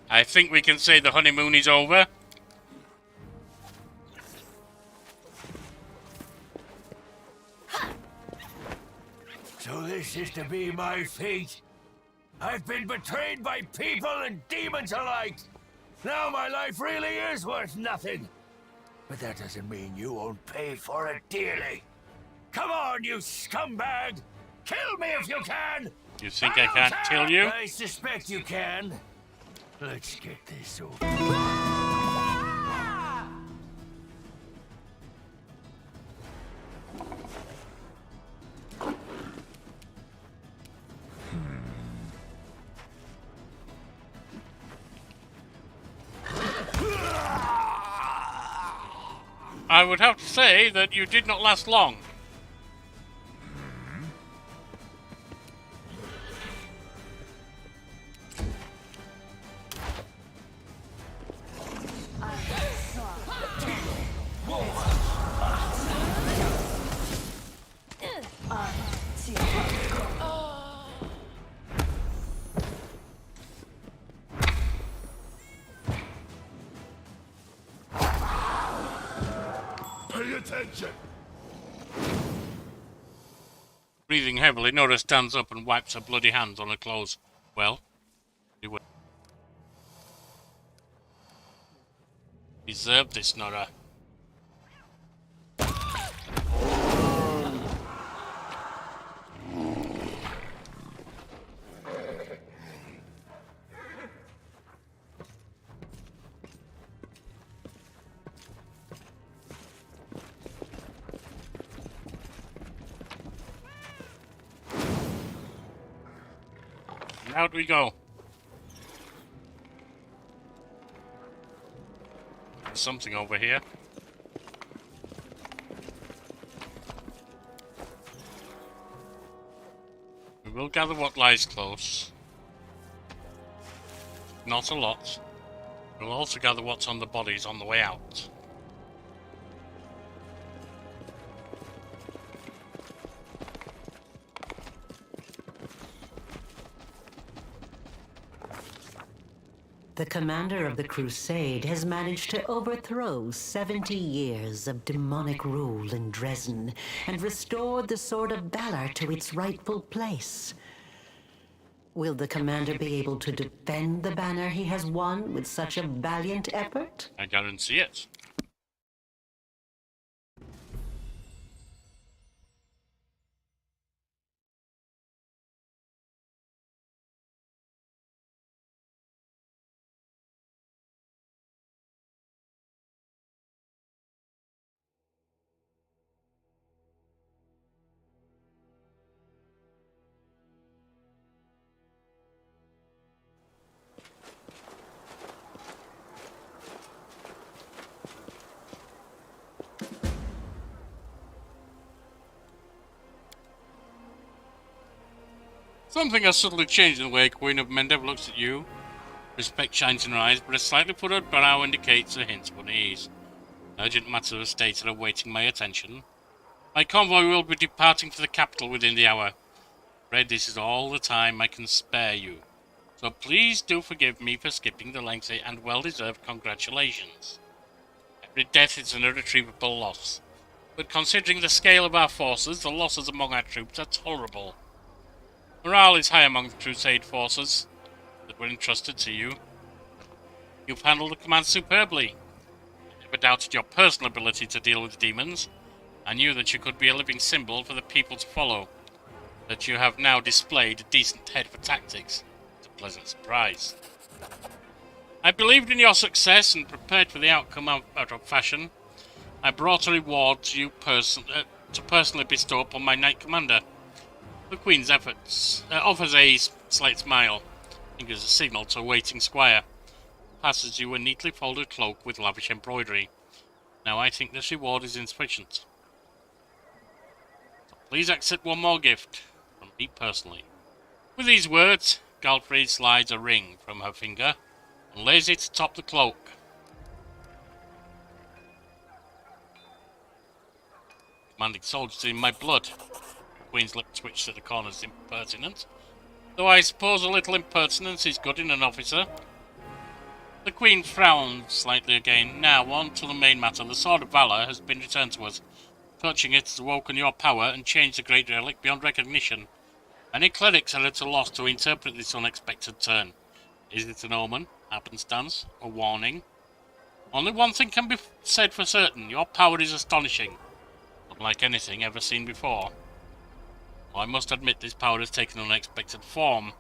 I think we can say the honeymoon is over. So this is to be my fate. I've been betrayed by people and demons alike. Now my life really is worth nothing. But that doesn't mean you won't pay for it dearly. Come on, you scumbag! Kill me if you can! You think I can't kill you? I suspect you can. Let's get this over. I would have to say that you did not last long. Pay attention! Breathing heavily, Nora stands up and wipes her bloody hands on her clothes. Well, you will. Deserve this, Nora. Out we go. There's something over here. We will gather what lies close. Not a lot. We'll also gather what's on the bodies on the way out. The commander of the crusade has managed to overthrow 70 years of demonic rule in Drezen and restored the Sword of Valor to its rightful place. Will the commander be able to defend the banner he has won with such a valiant effort? I guarantee it. Something has subtly changed in the way Queen of Mendev looks at you. Respect shines in her eyes, but a slightly furrowed brow indicates a hint of unease. Urgent matters of state are awaiting my attention. My convoy will be departing for the capital within the hour. Fred, this is all the time I can spare you. So please do forgive me for skipping the lengthy and well-deserved congratulations. Every death is an irretrievable loss. But considering the scale of our forces, the losses among our troops are tolerable. Morale is high among the Crusade forces that were entrusted to you. You've handled the command superbly. I never doubted your personal ability to deal with demons, I knew that you could be a living symbol for the people to follow. That you have now displayed a decent head for tactics. It's a pleasant surprise. I believed in your success and prepared for the outcome out of fashion. I brought a reward to you to personally bestow upon my Knight Commander. The Queen's efforts offers a slight smile and gives a signal to a waiting squire. Passes you a neatly folded cloak with lavish embroidery. Now I think this reward is insufficient. So please accept one more gift from me personally. With these words, Galfrey slides a ring from her finger and lays it atop the cloak. Commanding soldiers in my blood. The Queen's lip twitched at the corners. Impertinent. Though I suppose a little impertinence is good in an officer. The Queen frowned slightly again. Now, on to the main matter. The Sword of Valor has been returned to us. Touching it has awoken your power and changed the great relic beyond recognition. Many clerics are at a loss to interpret this unexpected turn. Is it an omen, happenstance, a warning? Only one thing can be said for certain. Your power is astonishing. Unlike anything ever seen before. I must admit this power has taken an unexpected form.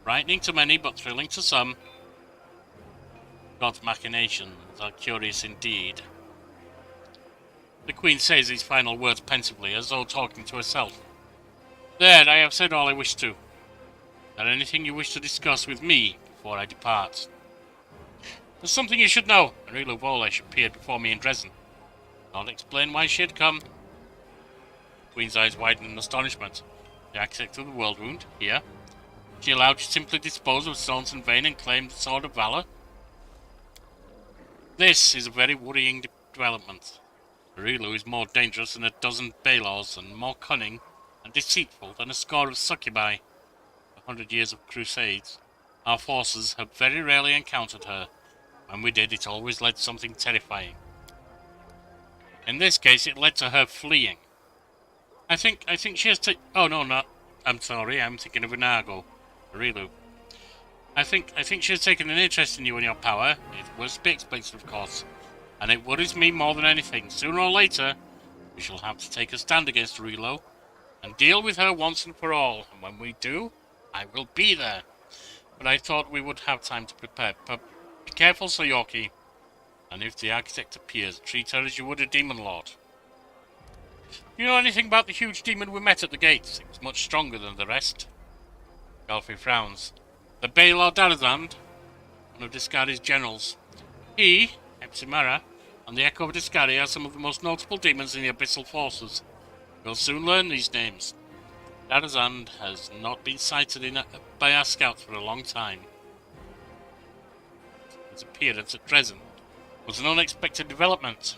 Frightening to many, but thrilling to some. God's machinations are curious indeed. The Queen says these final words pensively, as though talking to herself. There, I have said all I wish to. Is there anything you wish to discuss with me before I depart? There's something you should know. Arilu Volesh appeared before me in Drezen. I'll explain why she had come. The Queen's eyes widened in astonishment. The architect of the World Wound, here. She allowed you to simply dispose of Stones and Vane and claim the Sword of Valor? This is a very worrying development. Arilu is more dangerous than a dozen Balors and more cunning and deceitful than a score of succubi. 100 years of crusades. Our forces have very rarely encountered her. When we did, it always led to something terrifying. In this case, it led to her fleeing. I think she has oh no, not. I'm sorry, I'm thinking of Unago. Arilu. I think she has taken an interest in you and your power. It was to be expected, of course. And it worries me more than anything. Sooner or later, we shall have to take a stand against Arilu and deal with her once and for all. And when we do, I will be there. But I thought we would have time to prepare. But be careful, Sir Yorkie. And if the architect appears, treat her as you would a demon lord. Do you know anything about the huge demon we met at the gates? It was much stronger than the rest. Galfrey frowns. The Balor Drezen, one of Discari's generals. He, Epsimara, and the Echo of Discari are some of the most notable demons in the Abyssal forces. We'll soon learn these names. Drezen has not been sighted by our scouts for a long time. His appearance at Drezen was an unexpected development.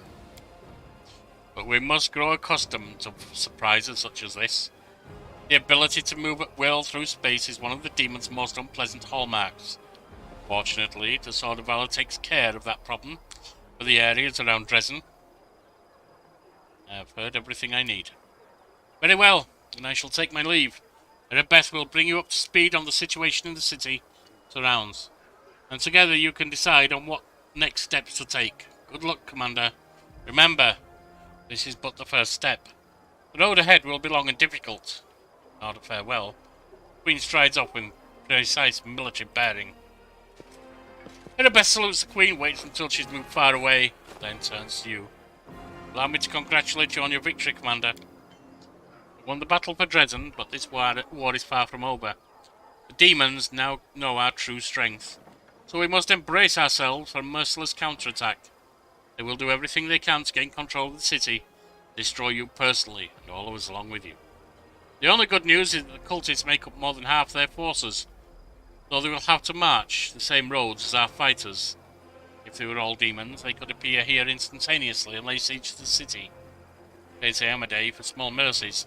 But we must grow accustomed to surprises such as this. The ability to move at will through space is one of the demon's most unpleasant hallmarks. Fortunately, the Sword of Valor takes care of that problem for the areas around Drezen. I've heard everything I need. Very well, and I shall take my leave. Erebeth will bring you up to speed on the situation in the city surrounds, and together you can decide on what next steps to take. Good luck, Commander. Remember, this is but the first step. The road ahead will be long and difficult. Not a farewell. Queen strides off with precise military bearing. Erebeth salutes the Queen, waits until she's moved far away, then turns to you. Allow me to congratulate you on your victory, Commander. You won the battle for Drezen, but this war is far from over. The demons now know our true strength, so we must embrace ourselves for a merciless counterattack. They will do everything they can to gain control of the city, destroy you personally, and all of us along with you. The only good news is that the cultists make up more than half their forces, though they will have to march the same roads as our fighters. If they were all demons, they could appear here instantaneously and lay siege to the city. They say Amadei for small mercies.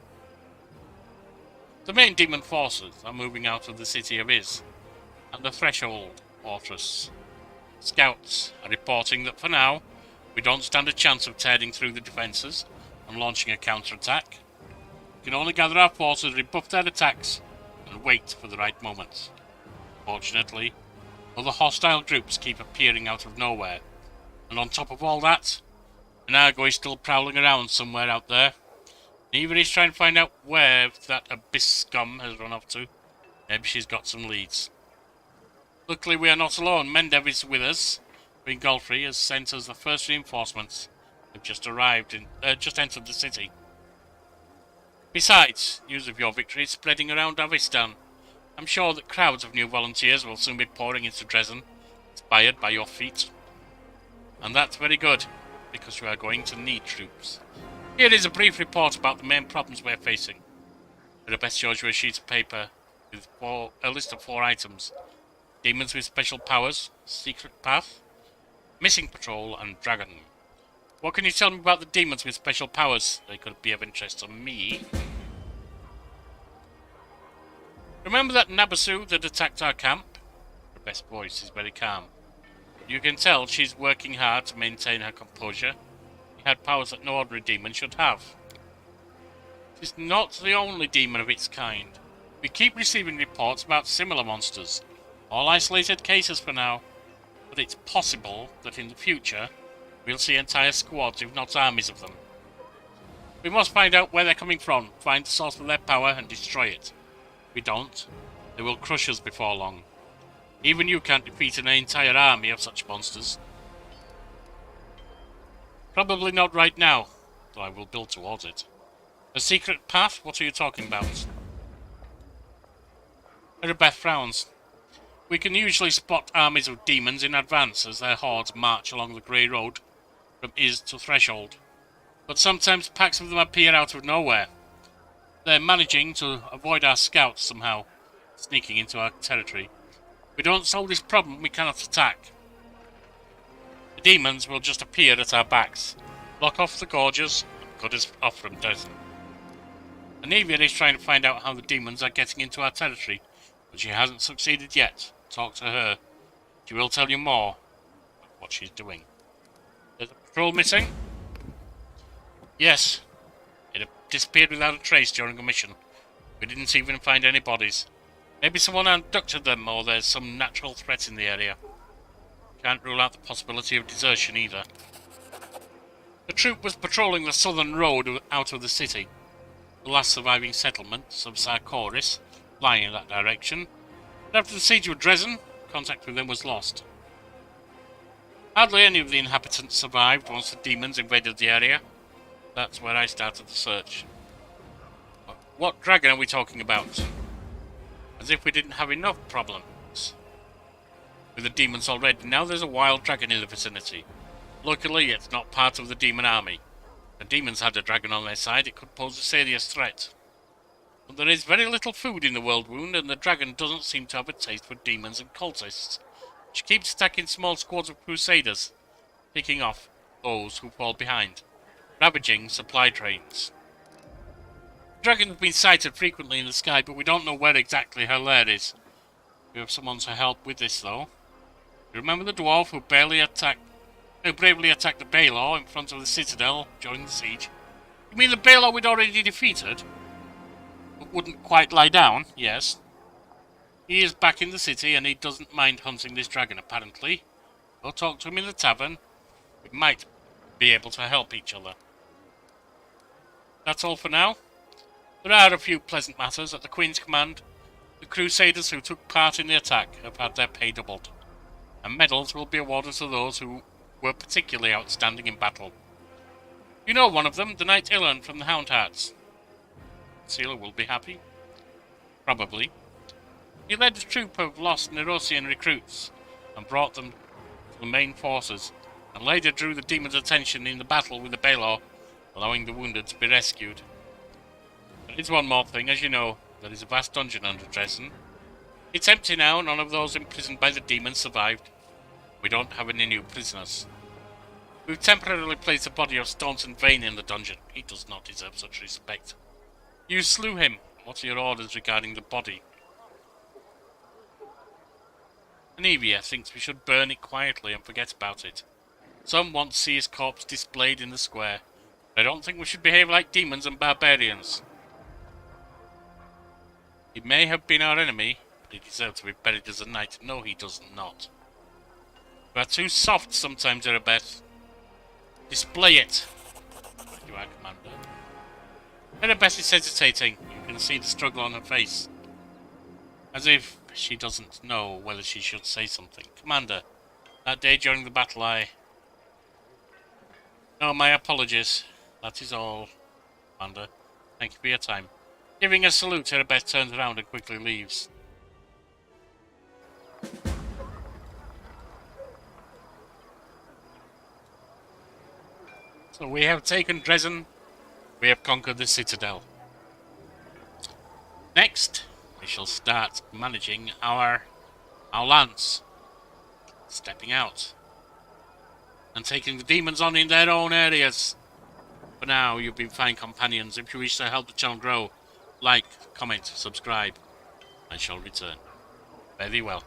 The main demon forces are moving out of the city of Iz and the Threshold Fortress. Scouts are reporting that for now, we don't stand a chance of tearing through the defences and launching a counterattack. We can only gather our forces, rebuff their attacks, and wait for the right moment. Fortunately, other hostile groups keep appearing out of nowhere, and on top of all that, And Argo is still prowling around somewhere out there. And even he's trying to find out where that abyss scum has run off to. Maybe she's got some leads. Luckily we are not alone. Mendev is with us. Queen Golfrey has sent us the first reinforcements. They've just arrived and just entered the city. Besides, news of your victory is spreading around Avistan. I'm sure that crowds of new volunteers will soon be pouring into Drezen, inspired by your feat. And that's very good, because we are going to need troops. Here is a brief report about the main problems we're facing. The best shows you a sheet of paper with a list of 4 items. Demons with special powers, secret path, missing patrol, and dragon. What can you tell me about the demons with special powers? They could be of interest to me. Remember that Nabasu that attacked our camp? Her best voice is very calm. You can tell she's working hard to maintain her composure. She had powers that no ordinary demon should have. She's not the only demon of its kind. We keep receiving reports about similar monsters. All isolated cases for now. But it's possible that in the future we'll see entire squads, if not armies of them. We must find out where they're coming from, find the source of their power and destroy it. If we don't, they will crush us before long. Even you can't defeat an entire army of such monsters. Probably not right now, though I will build towards it. A secret path? What are you talking about? Erebeth frowns. We can usually spot armies of demons in advance as their hordes march along the Grey Road from Is to Threshold. But sometimes packs of them appear out of nowhere. They're managing to avoid our scouts somehow, sneaking into our territory. If we don't solve this problem, we cannot attack. The demons will just appear at our backs, block off the gorges, and cut us off from Drezen. Anivia is trying to find out how the demons are getting into our territory, but she hasn't succeeded yet. Talk to her. She will tell you more about what she's doing. There's a patrol missing? Yes. It disappeared without a trace during a mission. We didn't even find any bodies. Maybe someone abducted them, or there's some natural threat in the area. Can't rule out the possibility of desertion either. The troop was patrolling the southern road out of the city. The last surviving settlements of Sarkoris lying in that direction. But after the siege of Drezen, contact with them was lost. Hardly any of the inhabitants survived once the demons invaded the area. That's where I started the search. What dragon are we talking about? As if we didn't have enough problems with the demons already. Now there's a wild dragon in the vicinity. Luckily, it's not part of the demon army. If the demons had a dragon on their side, it could pose a serious threat. But there is very little food in the World Wound, and the dragon doesn't seem to have a taste for demons and cultists. She keeps attacking small squads of crusaders, picking off those who fall behind, ravaging supply trains. The dragon has been sighted frequently in the sky, but we don't know where exactly her lair is. We have someone to help with this, though. You remember the dwarf who bravely attacked the Baelor in front of the citadel during the siege? You mean the Baelor we'd already defeated? But wouldn't quite lie down? Yes. He is back in the city, and he doesn't mind hunting this dragon, apparently. Go talk to him in the tavern. We might be able to help each other. That's all for now. There are a few pleasant matters. At the Queen's command, the Crusaders who took part in the attack have had their pay doubled, and medals will be awarded to those who were particularly outstanding in battle. You know one of them, the Knight Ilan from the Houndhearts. Sealer will be happy. Probably. He led a troop of lost Nerosian recruits and brought them to the main forces, and later drew the demons' attention in the battle with the Baelor, allowing the wounded to be rescued. There is one more thing, as you know, there is a vast dungeon under Drezen. It's empty now, none of those imprisoned by the demons survived. We don't have any new prisoners. We've temporarily placed the body of Staunton Vane in the dungeon. He does not deserve such respect. You slew him. What are your orders regarding the body? Anivia thinks we should burn it quietly and forget about it. Some want to see his corpse displayed in the square. I don't think we should behave like demons and barbarians. He may have been our enemy, but he deserves to be buried as a knight. No, he does not. We are too soft sometimes, Erebeth. Display it. Thank you, our commander. Arabeth is hesitating. You can see the struggle on her face. As if she doesn't know whether she should say something. Commander, that day during the battle No, my apologies. That is all, Commander. Thank you for your time. Giving a salute, Arabeth turns around and quickly leaves. So we have taken Drezen. We have conquered the citadel. Next, we shall start managing our lands. Stepping out. And taking the demons on in their own areas. For now, you've been fine companions. If you wish to help the channel grow, like, comment, subscribe. I shall return. Very well.